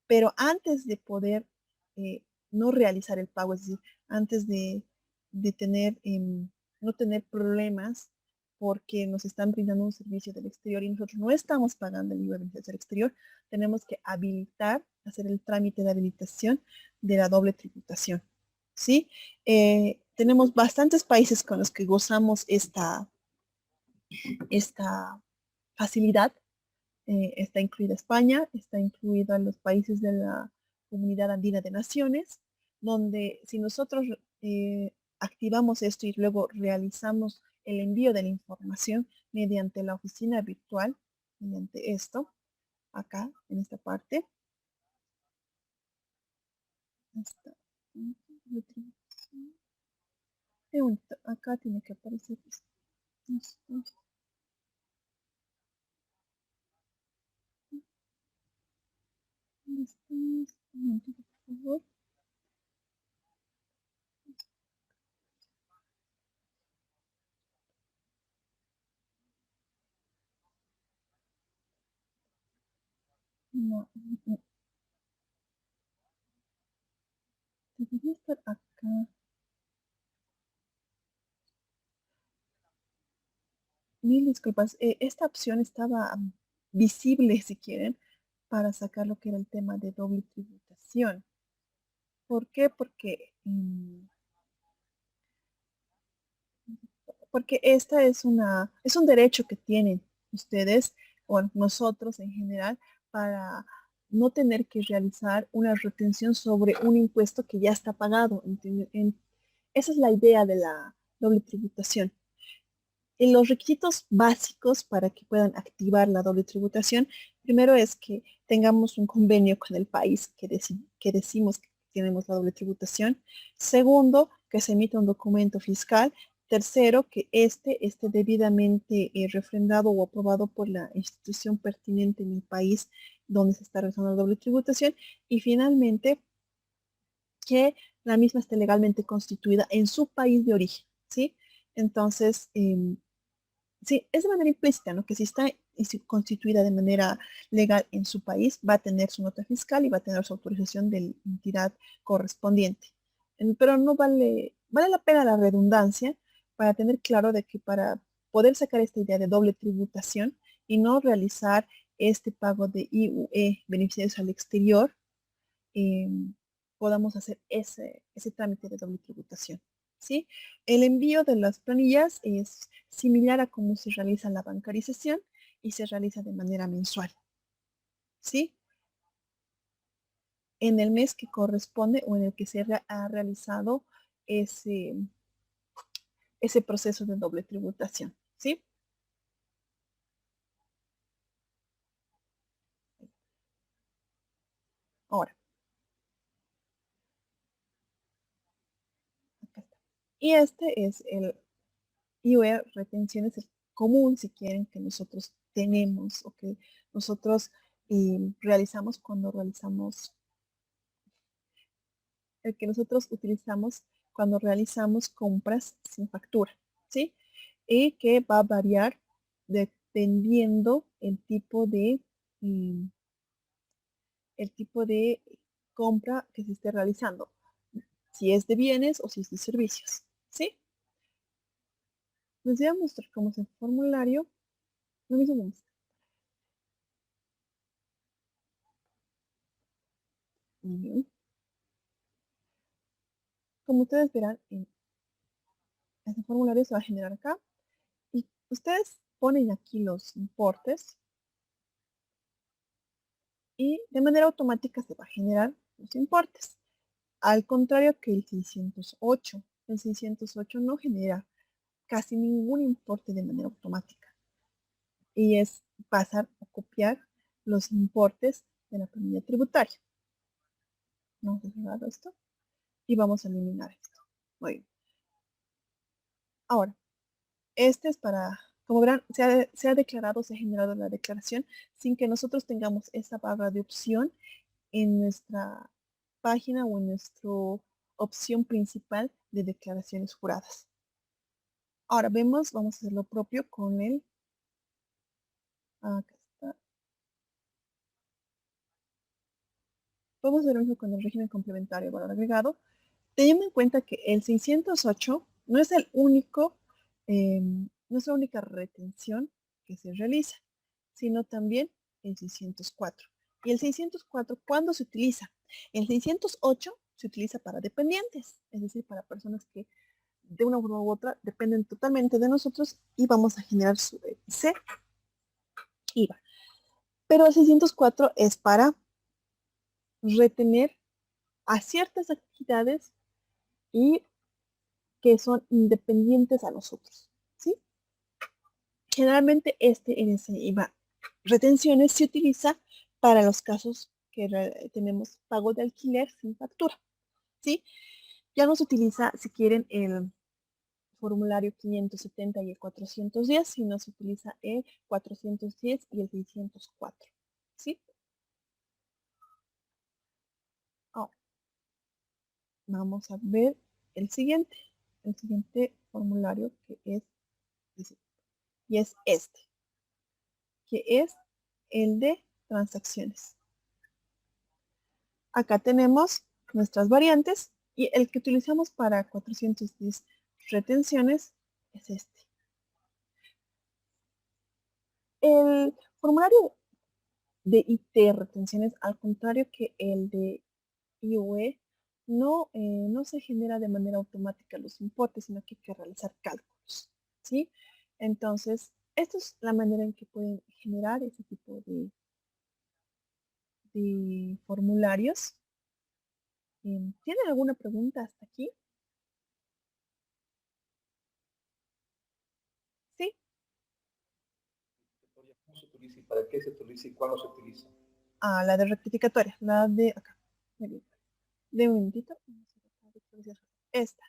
Pero antes de poder no realizar el pago, es decir, antes de no tener problemas porque nos están brindando un servicio del exterior y nosotros no estamos pagando el IVA del exterior, tenemos que hacer el trámite de habilitación de la doble tributación. ¿Sí? Tenemos bastantes países con los que gozamos esta facilidad. Está incluida España, está incluida los países de la Comunidad Andina de Naciones, donde si nosotros activamos esto y luego realizamos el envío de la información mediante la oficina virtual, mediante esto, acá, en esta parte. Acá tiene que aparecer esto. Un momentito, por favor. No, no, debería estar acá. Mil disculpas. Esta opción estaba visible, si quieren, para sacar lo que era el tema de doble tributación. ¿Por qué? Porque esta es un derecho que tienen ustedes o nosotros en general para no tener que realizar una retención sobre un impuesto que ya está pagado. Esa es la idea de la doble tributación. En los requisitos básicos para que puedan activar la doble tributación, primero es que tengamos un convenio con el país que decimos que tenemos la doble tributación. Segundo, que se emita un documento fiscal. Tercero, que esté debidamente refrendado o aprobado por la institución pertinente en el país donde se está realizando la doble tributación. Y finalmente, que la misma esté legalmente constituida en su país de origen, ¿sí? Entonces, sí, es de manera implícita, ¿no? Que si está constituida de manera legal en su país, va a tener su nota fiscal y va a tener su autorización de la entidad correspondiente. Pero no vale la pena la redundancia para tener claro de que para poder sacar esta idea de doble tributación y no realizar este pago de IUE, beneficiarios al exterior, eh, podamos hacer ese trámite de doble tributación. ¿Sí? El envío de las planillas es similar a cómo se realiza la bancarización y se realiza de manera mensual. ¿Sí? En el mes que corresponde o en el que se ha realizado ese, ese proceso de doble tributación. ¿Sí? Ahora, acá está. Y este es el IOE retenciones el común, si quieren, que nosotros tenemos o que nosotros realizamos cuando realizamos, el que nosotros utilizamos cuando realizamos compras sin factura, ¿sí? Y que va a variar dependiendo el tipo de compra que se esté realizando, si es de bienes o si es de servicios, ¿sí? Les voy a mostrar cómo es el formulario. Lo mismo. Bien. Como ustedes verán, en este formulario se va a generar acá y ustedes ponen aquí los importes y de manera automática se va a generar los importes. Al contrario que el 608 no genera casi ningún importe de manera automática y es pasar a copiar los importes de la planilla tributaria. Vamos a cerrar esto y vamos a eliminar esto. Muy bien. Ahora, este es para, como verán, se ha declarado, se ha generado la declaración sin que nosotros tengamos esa barra de opción en nuestra página o en nuestra opción principal de declaraciones juradas. Ahora vamos a hacer lo propio con acá está. Vamos a hacer lo mismo con el régimen complementario de valor agregado, teniendo en cuenta que el 608 no es el único, no es la única retención que se realiza, sino también el 604. Y el 604, ¿cuándo se utiliza? El 608 se utiliza para dependientes, es decir, para personas que de una forma u otra dependen totalmente de nosotros y vamos a generar su EPC IVA. Pero el 604 es para retener a ciertas actividades y que son independientes a nosotros. ¿Sí? Generalmente este NSIVA retenciones se utiliza para los casos que tenemos pago de alquiler sin factura. ¿Sí? Ya no se utiliza, si quieren, el formulario 570 y el 410, sino se utiliza el 410 y el 604. ¿Sí? Ahora, vamos a ver el siguiente formulario que es, y es este, que es el de transacciones. Acá tenemos nuestras variantes y el que utilizamos para 410 retenciones es este. El formulario de IT retenciones, al contrario que el de IUE, no se genera de manera automática los importes, sino que hay que realizar cálculos, ¿sí? Entonces, esta es la manera en que pueden generar ese tipo de formularios. ¿Tienen alguna pregunta hasta aquí? ¿Sí? ¿Cómo se utiliza y para qué se utiliza y cuándo se utiliza? Ah, la de rectificatoria, la de acá. De un minutito. Esta.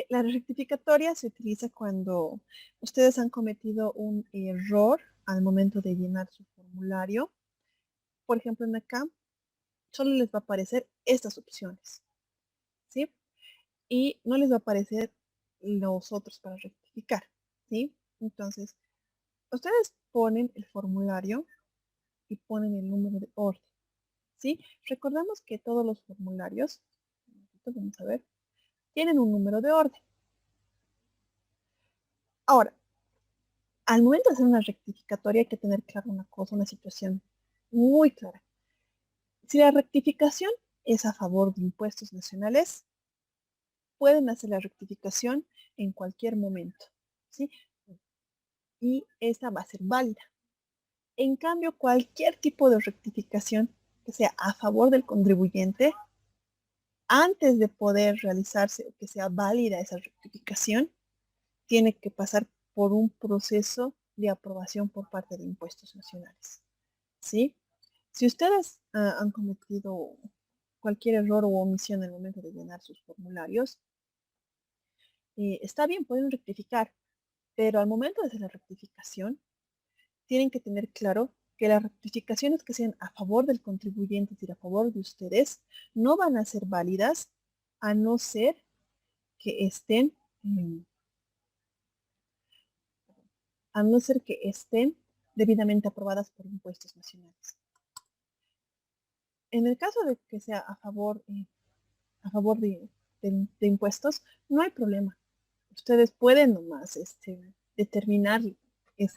La rectificatoria se utiliza cuando ustedes han cometido un error al momento de llenar su formulario. Por ejemplo, en acá solo les va a aparecer estas opciones. ¿sí? Y no les va a aparecer los otros para rectificar, ¿sí? Entonces, ustedes ponen el formulario y ponen el número de orden, ¿sí? Recordamos que todos los formularios, vamos a ver, tienen un número de orden. Ahora, al momento de hacer una rectificatoria hay que tener claro una cosa, una situación muy clara. Si la rectificación es a favor de impuestos nacionales, pueden hacer la rectificación en cualquier momento, ¿sí? Y esa va a ser válida. En cambio, cualquier tipo de rectificación que sea a favor del contribuyente, antes de poder realizarse o que sea válida esa rectificación, tiene que pasar por un proceso de aprobación por parte de impuestos nacionales, ¿sí? Si ustedes han cometido cualquier error o omisión en el momento de llenar sus formularios, está bien, pueden rectificar, pero al momento de hacer la rectificación, tienen que tener claro que las rectificaciones que sean a favor del contribuyente, es decir, a favor de ustedes, no van a ser válidas a no ser que estén, a no ser que estén debidamente aprobadas por impuestos nacionales. En el caso de que sea a favor de impuestos, no hay problema. Ustedes pueden nomás determinar ese,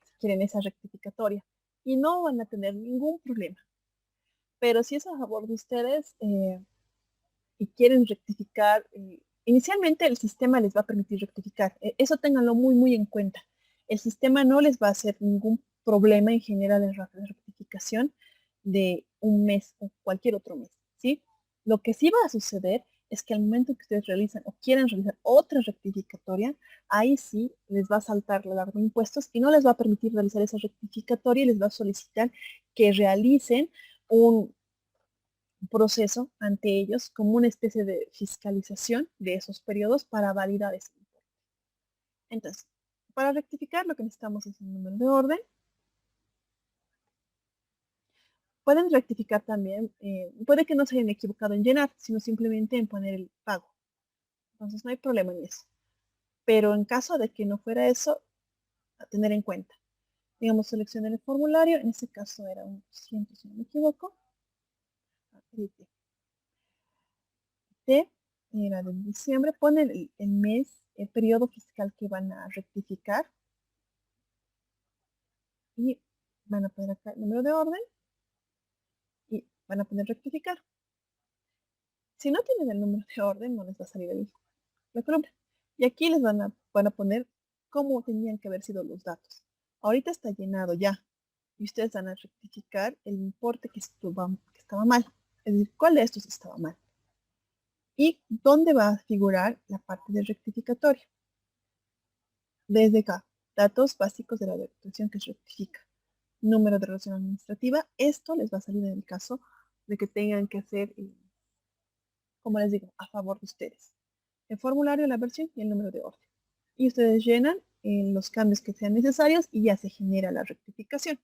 si quieren esa rectificatoria y no van a tener ningún problema. Pero si es a favor de ustedes y quieren rectificar, inicialmente el sistema les va a permitir rectificar. Eso ténganlo muy, muy en cuenta. El sistema no les va a hacer ningún problema en general en la rectificación de un mes o cualquier otro mes, ¿sí? Lo que sí va a suceder es que al momento que ustedes realizan o quieran realizar otra rectificatoria, ahí sí les va a saltar la alarma de impuestos y no les va a permitir realizar esa rectificatoria y les va a solicitar que realicen un proceso ante ellos como una especie de fiscalización de esos periodos para validar ese importe. Entonces, para rectificar lo que necesitamos es un número de orden. Pueden rectificar también, puede que no se hayan equivocado en llenar, sino simplemente en poner el pago. Entonces no hay problema en eso. Pero en caso de que no fuera eso, a tener en cuenta. Digamos, seleccionar el formulario, en este caso era un 200, si no me equivoco. De, era de diciembre, ponen el mes, el periodo fiscal que van a rectificar y van a poner acá el número de orden y van a poner rectificar. Si no tienen el número de orden, no les va a salir la columna. Y aquí les van a poner cómo tenían que haber sido los datos. Ahorita está llenado ya y ustedes van a rectificar el importe que estaba mal. Es decir, cuál de estos estaba mal. Y dónde va a figurar la parte de rectificatoria. Desde acá, datos básicos de la declaración que se rectifica. Número de relación administrativa. Esto les va a salir en el caso de que tengan que hacer, como les digo, a favor de ustedes. El formulario, la versión y el número de orden. Y ustedes llenan los cambios que sean necesarios y ya se genera la rectificación.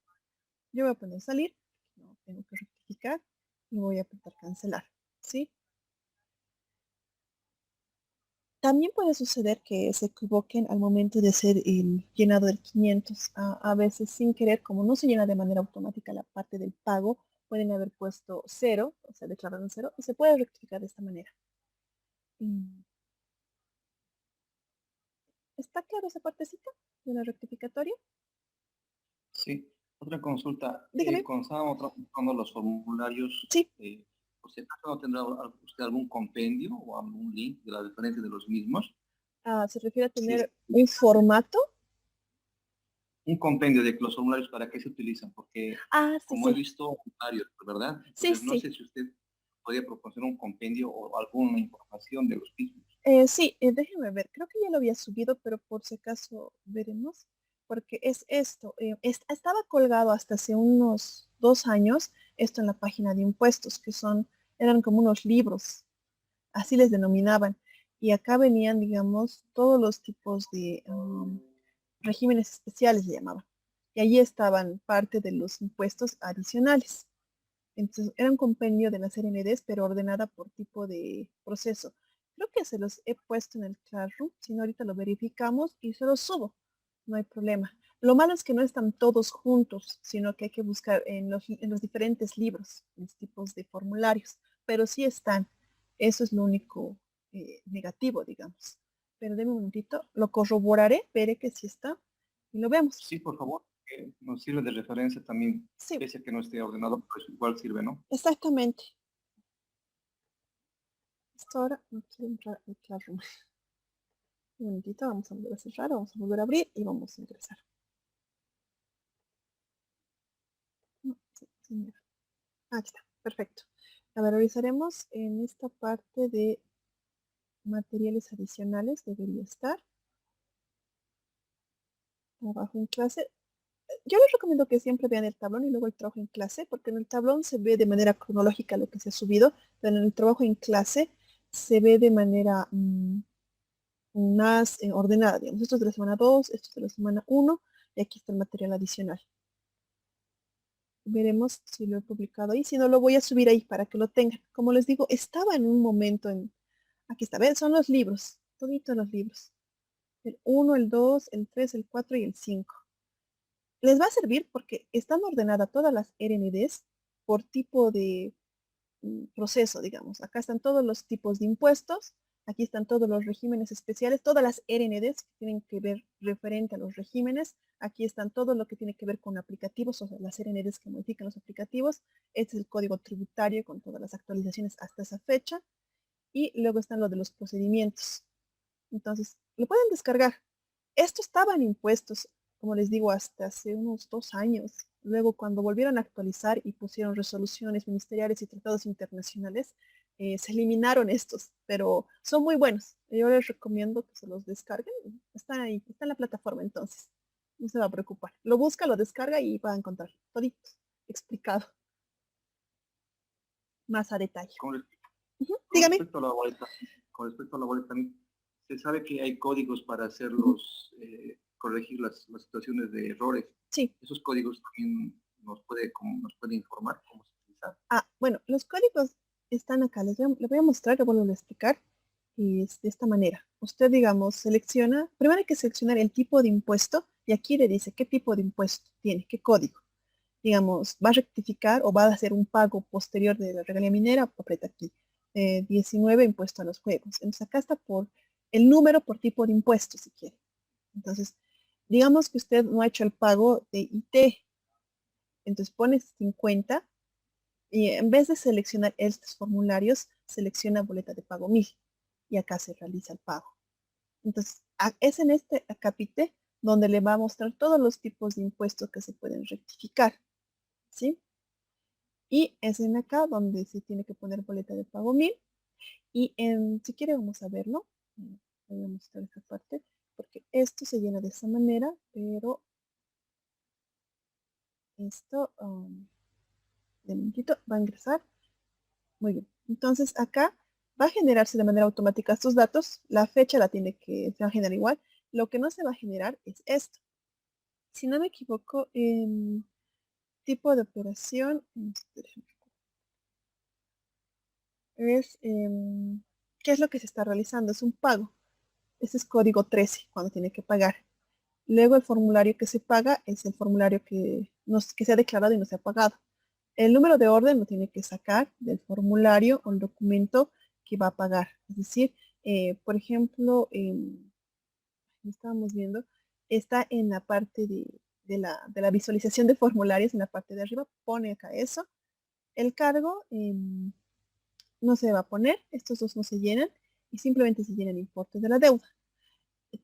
Yo voy a poner salir, no tengo que rectificar y voy a apretar cancelar, ¿sí? También puede suceder que se equivoquen al momento de hacer el llenado del 500. A veces sin querer, como no se llena de manera automática la parte del pago, pueden haber puesto cero, o sea, declarado cero, y se puede rectificar de esta manera. Mm, ¿está claro esa partecita de la rectificatoria? Sí. Otra consulta. Dígame. Cuando estábamos trabajando los formularios, Sí. ¿por si acaso no tendrá usted algún compendio o algún link de la diferencia de los mismos? Se refiere a Sí, tener un formato. un compendio de los formularios para qué se utilizan, porque Sí, como he sí. visto varios, ¿verdad? Sí, Entonces no sí. sé si usted podría proporcionar un compendio o alguna información de los mismos. Sí, déjeme ver. Creo que ya lo había subido, pero por si acaso veremos. Porque es esto. Estaba colgado hasta hace unos 2 años esto en la página de impuestos, eran como unos libros, así les denominaban. Y acá venían, digamos, todos los tipos de regímenes especiales, se llamaban. Y allí estaban parte de los impuestos adicionales. Entonces, era un compendio de las RNDs, pero ordenada por tipo de proceso. Creo que se los he puesto en el Classroom, si no ahorita lo verificamos y se los subo, no hay problema. Lo malo es que no están todos juntos, sino que hay que buscar en los diferentes libros, los tipos de formularios, pero sí están. Eso es lo único negativo, digamos. Pero déme un momentito, lo corroboraré, veré que sí está y lo vemos. Sí, por favor, que nos sirve de referencia también, Sí, pese a que no esté ordenado, pues igual sirve, ¿no? exactamente. Hasta ahora no quiero entrar al Classroom. Un momentito, vamos a volver a cerrar, vamos a volver a abrir y vamos a ingresar. No, sí, señor. Aquí está, perfecto. A ver, revisaremos en esta parte de materiales adicionales, debería estar. Trabajo en clase. Yo les recomiendo que siempre vean el tablón y luego el trabajo en clase, porque en el tablón se ve de manera cronológica lo que se ha subido, pero en el trabajo en clase se ve de manera más ordenada, digamos. Esto es de la semana 2, esto es de la semana 1, y aquí está el material adicional. Veremos si lo he publicado ahí, si no lo voy a subir ahí para que lo tengan. Como les digo, estaba en un momento en, aquí está, ¿ven? Son los libros, toditos los libros. El 1, el 2, el 3, el 4 y el 5. Les va a servir porque están ordenadas todas las RNDs por tipo de proceso, digamos. Acá están todos los tipos de impuestos, aquí están todos los regímenes especiales, todas las RNDs que tienen que ver referente a los regímenes, aquí están todo lo que tiene que ver con aplicativos, o sea, las RNDs que modifican los aplicativos, este es el código tributario con todas las actualizaciones hasta esa fecha, y luego están los de los procedimientos. Entonces, lo pueden descargar. Esto estaba en impuestos, como les digo, hasta hace unos 2 años. Luego, cuando volvieron a actualizar y pusieron resoluciones ministeriales y tratados internacionales, se eliminaron estos, pero son muy buenos. Yo les recomiendo que se los descarguen. Están ahí, está en la plataforma entonces. No se va a preocupar. Lo busca, lo descarga y va a encontrar todito explicado más a detalle. Con, Ujú, con dígame. respecto a la boleta, con respecto a la boleta, se sabe que hay códigos para hacerlos, corregir las situaciones de errores. Sí. Esos códigos también nos puede informar cómo se utiliza. Bueno, los códigos están acá. Les voy a mostrar, les vuelvo a explicar. Y es de esta manera. Usted, digamos, selecciona, primero hay que seleccionar el tipo de impuesto y aquí le dice qué tipo de impuesto tiene, qué código. Digamos, va a rectificar o va a hacer un pago posterior de la regalía minera, aprieta aquí. 19 impuesto a los juegos. Entonces acá está por el número por tipo de impuesto, si quiere. Entonces, digamos que usted no ha hecho el pago de IT. Entonces pone 50 y en vez de seleccionar estos formularios, selecciona boleta de pago 1000 y acá se realiza el pago. Entonces, es en este acápite donde le va a mostrar todos los tipos de impuestos que se pueden rectificar, ¿sí? Y es en acá donde se tiene que poner boleta de pago 1000 y si quiere vamos a verlo. Voy a mostrar esta parte porque esto se llena de esa manera, pero esto de un momentito va a ingresar. Muy bien. Entonces acá va a generarse de manera automática estos datos. La fecha se va a generar igual. Lo que no se va a generar es esto. Si no me equivoco, en tipo de operación es, ¿qué es lo que se está realizando? Es un pago. Ese es código 13 cuando tiene que pagar. Luego el formulario que se paga es el formulario que se ha declarado y no se ha pagado. El número de orden lo tiene que sacar del formulario o el documento que va a pagar. Es decir, por ejemplo, estábamos viendo, está en la parte de la visualización de formularios, en la parte de arriba, pone acá eso. El cargo no se va a poner, estos dos no se llenan y simplemente se llena el importe de la deuda.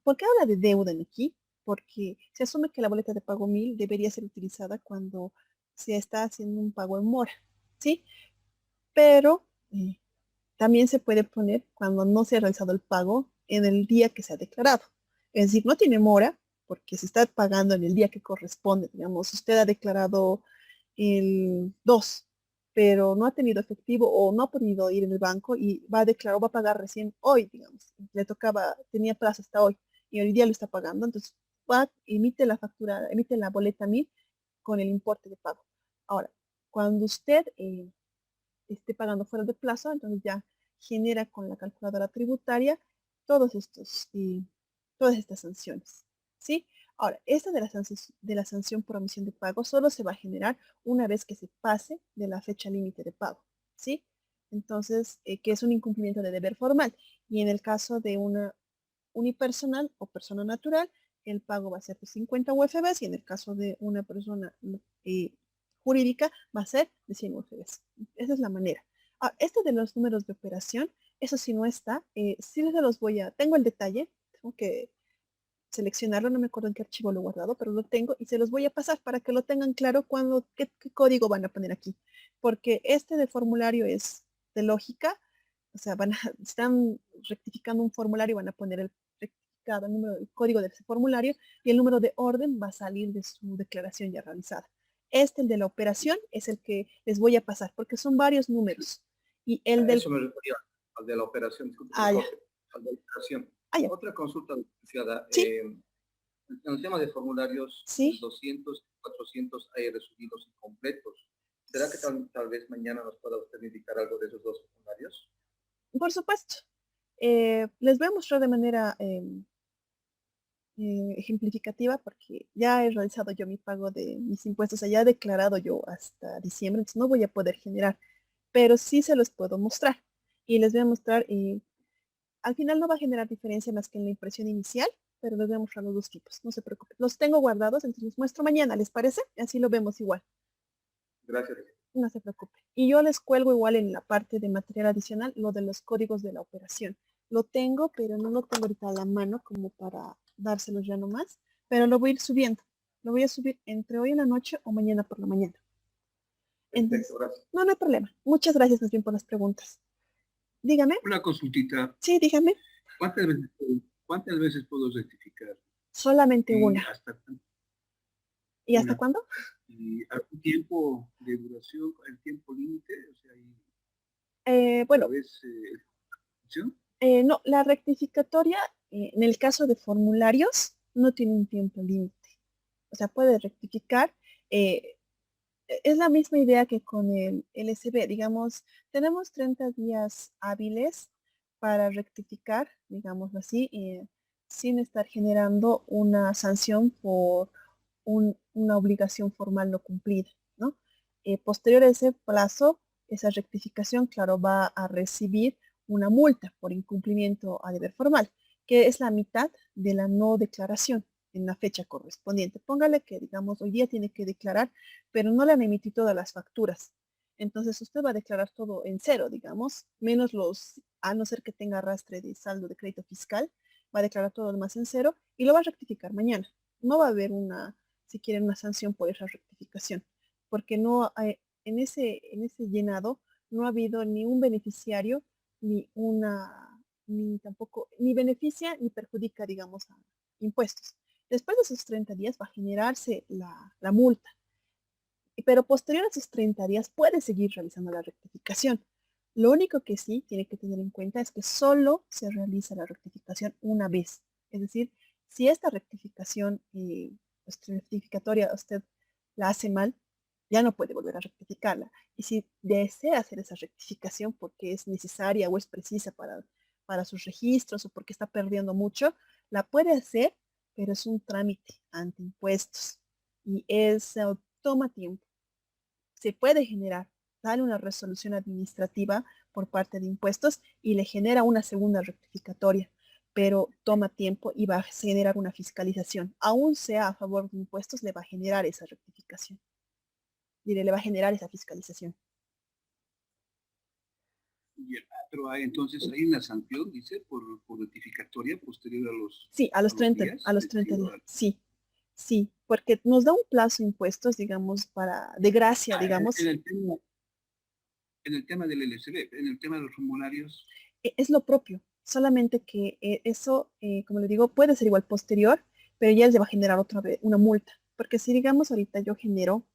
¿Por qué habla de deuda en aquí? Porque se asume que la boleta de pago 1000 debería ser utilizada cuando se está haciendo un pago en mora, ¿sí? Pero también se puede poner cuando no se ha realizado el pago en el día que se ha declarado. Es decir, no tiene mora porque se está pagando en el día que corresponde. Digamos, usted ha declarado el 2, pero no ha tenido efectivo o no ha podido ir en el banco y va a declarar, va a pagar recién hoy, digamos. Le tocaba, tenía plazo hasta hoy y hoy día lo está pagando. Entonces, emite la factura, emite la boleta 1000 con el importe de pago. Ahora, Cuando usted esté pagando fuera de plazo, entonces ya genera con la calculadora tributaria todos estos, todas estas sanciones, ¿sí? Ahora, esta de la sanción por omisión de pago solo se va a generar una vez que se pase de la fecha límite de pago, ¿sí? Entonces, que es un incumplimiento de deber formal. Y en el caso de una unipersonal o persona natural, el pago va a ser de 50 UFBs y en el caso de una persona eh, jurídica va a ser de 100 UFBs. Esa es la manera. Este de los números de operación, eso sí no está. Sí se los voy a, tengo el detalle, tengo que seleccionarlo, no me acuerdo en qué archivo lo he guardado, pero lo tengo y se los voy a pasar para que lo tengan claro cuando, qué código van a poner aquí. Porque este de formulario es de lógica, o sea, están rectificando un formulario y van a poner el rectificado, el código de ese formulario y el número de orden va a salir de su declaración ya realizada. Este, el de la operación, es el que les voy a pasar porque son varios números. Y el A del... eso me refería, al de la operación, disculpe que Ah, le ya. corte, al de la operación. Ah, ya. Otra consulta, licenciada. Sí, En el tema de formularios, el sí. 200 y 400 hay resumidos incompletos. ¿Será que tal vez mañana nos pueda usted indicar algo de esos dos formularios? Por supuesto. Les voy a mostrar de manera ejemplificativa porque ya he realizado yo mi pago de mis impuestos, ya he declarado yo hasta diciembre, entonces no voy a poder generar, pero sí se los puedo mostrar. Y les voy a mostrar, al final no va a generar diferencia más que en la impresión inicial, pero les voy a mostrar los dos tipos, no se preocupen. Los tengo guardados, entonces los muestro mañana, ¿les parece? Así lo vemos igual. Gracias. No se preocupe. Y yo les cuelgo igual en la parte de material adicional lo de los códigos de la operación. Lo tengo, pero no lo tengo ahorita a la mano como para dárselos ya nomás, pero lo voy a ir subiendo. Lo voy a subir entre hoy en la noche o mañana por la mañana. Entonces, Perfecto, gracias. no, no hay problema. Muchas gracias más bien por las preguntas. Dígame. Una consultita. Sí, dígame. ¿Cuántas veces, cuántas veces puedo rectificar? Solamente ¿Y una. hasta ¿Y hasta una? cuándo? ¿Y algún tiempo de duración, el tiempo límite? O sea, y tal Bueno, vez ¿sí? no, la rectificatoria, en el caso de formularios, no tiene un tiempo límite. O sea, puede rectificar. eh, es la misma idea que con el LSB. Digamos, tenemos 30 días hábiles para rectificar, digámoslo así, sin estar generando una sanción por una obligación formal no cumplida, ¿no? Posterior a ese plazo, esa rectificación, claro, va a recibir una multa por incumplimiento a deber formal, que es la mitad de la no declaración en la fecha correspondiente. Póngale que, digamos, hoy día tiene que declarar, pero no le han emitido todas las facturas. Entonces usted va a declarar todo en cero, digamos, menos los, a no ser que tenga arrastre de saldo de crédito fiscal, va a declarar todo lo más en cero y lo va a rectificar mañana. No va a haber una, si quieren, una sanción por esa rectificación, porque no en ese llenado no ha habido ni un beneficiario, ni una, ni tampoco, ni beneficia ni perjudica, digamos, a impuestos. Después de esos 30 días va a generarse la multa, pero posterior a esos 30 días puede seguir realizando la rectificación. Lo único que sí tiene que tener en cuenta es que solo se realiza la rectificación una vez. Es decir, si esta rectificación rectificatoria usted la hace mal, ya no puede volver a rectificarla. Y si desea hacer esa rectificación porque es necesaria o es precisa para sus registros o porque está perdiendo mucho, la puede hacer, pero es un trámite ante impuestos y es, toma tiempo. Se puede generar, sale una resolución administrativa por parte de impuestos y le genera una segunda rectificatoria, pero toma tiempo y va a generar una fiscalización. Aún sea a favor de impuestos, le va a generar esa rectificación. Le va a generar esa fiscalización. Y pero hay, entonces hay una sanción, dice, por rectificatoria posterior Sí, a los a días. los 30 días. Sí, sí, porque nos da un plazo de impuestos, digamos, para, de gracia, digamos. En el tema del LSB, en el tema de los formularios. Es lo propio, solamente que eso, como le digo, puede ser igual posterior, pero ya le va a generar otra vez una multa, porque si digamos ahorita yo genero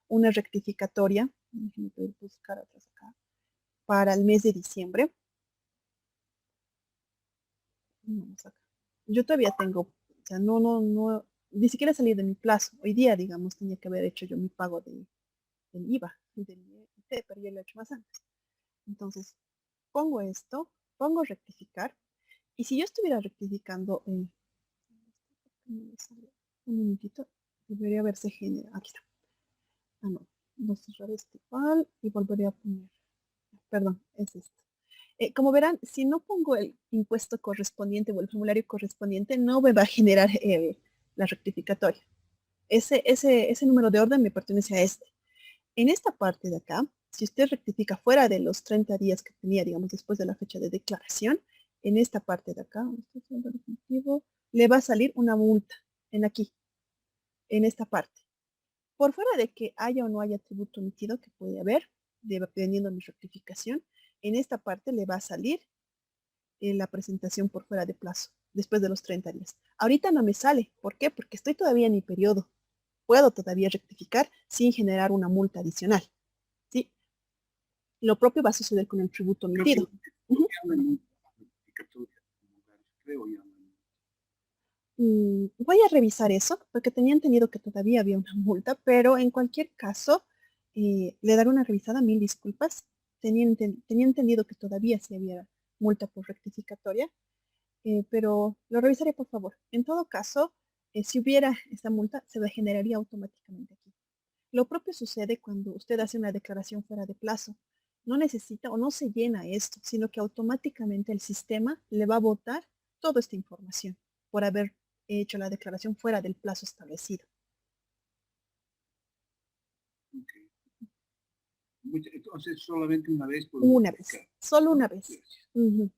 una rectificatoria, déjenme buscar atrás acá, para el mes de diciembre, vamos acá. Yo todavía tengo, o sea, no, ni siquiera salí de mi plazo. Hoy día, digamos, tenía que haber hecho yo mi pago del IVA, del IET, pero yo lo he hecho más antes. Entonces, pongo esto, pongo rectificar, y si yo estuviera rectificando, un minutito, debería haberse generado, aquí está, ah no, no cerrar este igual y volveré a poner, perdón, es esto. Como verán, si no pongo el impuesto correspondiente o el formulario correspondiente, no me va a generar la rectificatoria. Ese número de orden me pertenece a este. En esta parte de acá, si usted rectifica fuera de los 30 días que tenía, digamos, después de la fecha de declaración, en esta parte de acá, le va a salir una multa en aquí, en esta parte. Por fuera de que haya o no haya tributo emitido, que puede haber, dependiendo de mi rectificación, en esta parte le va a salir la presentación por fuera de plazo, después de los 30 días. Ahorita no me sale. ¿Por qué? Porque estoy todavía en mi periodo. Puedo todavía rectificar sin generar una multa adicional. ¿Sí? Lo propio va a suceder con el tributo emitido. Voy a revisar eso, porque tenía entendido que todavía había una multa, pero en cualquier caso, le daré una revisada, mil disculpas. Tenía entendido que todavía sí había multa por rectificatoria, pero lo revisaré por favor. En todo caso, si hubiera esa multa, se generaría automáticamente aquí. Lo propio sucede cuando usted hace una declaración fuera de plazo. No necesita o no se llena esto, sino que automáticamente el sistema le va a botar toda esta información por haber hecho la declaración fuera del plazo establecido. Okay. Entonces, solamente una vez por una vez, solo una vez. Uh -huh.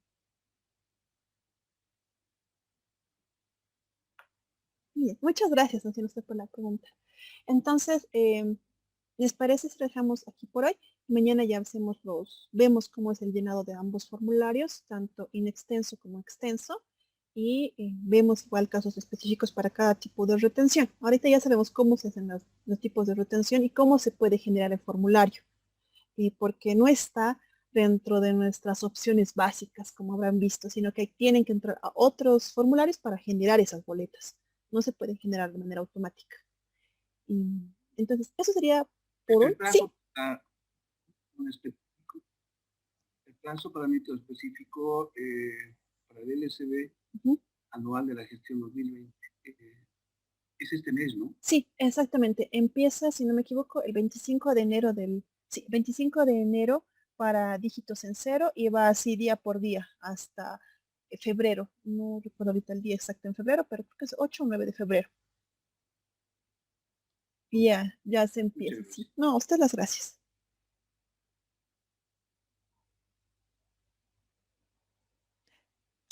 Bien, muchas gracias, señor usted, por la pregunta. Entonces, ¿les parece si dejamos aquí por hoy? Mañana ya vemos cómo es el llenado de ambos formularios, tanto in extenso como extenso, y vemos igual casos específicos para cada tipo de retención. Ahorita ya sabemos cómo se hacen los tipos de retención y cómo se puede generar el formulario, porque no está dentro de nuestras opciones básicas, como habrán visto, sino que tienen que entrar a otros formularios para generar esas boletas. No se pueden generar de manera automática. Y, entonces, eso sería por hoy. El plazo, sí. El plazo para método específico para el LSB anual de la gestión 2020 es este mes, ¿no? Sí, exactamente. Empieza, si no me equivoco, el 25 de enero sí, 25 de enero para dígitos en cero y va así día por día hasta febrero. No recuerdo ahorita el día exacto en febrero, pero creo que es 8 o 9 de febrero. Y ya se empieza. Sí. No, a usted las gracias.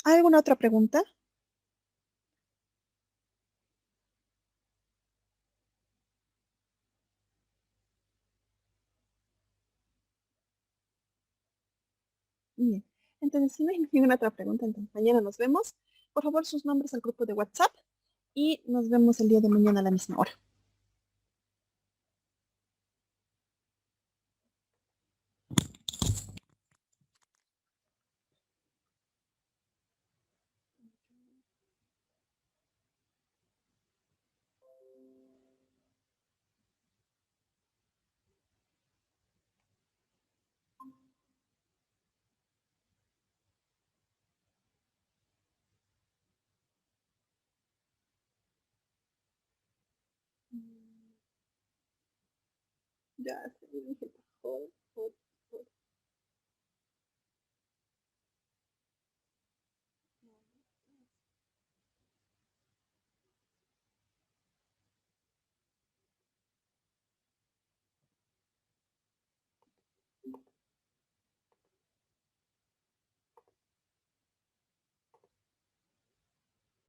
¿Alguna otra pregunta? Bien. Entonces, si no hay ninguna otra pregunta, entonces mañana nos vemos. Por favor, sus nombres al grupo de WhatsApp y nos vemos el día de mañana a la misma hora. Ya se me dije,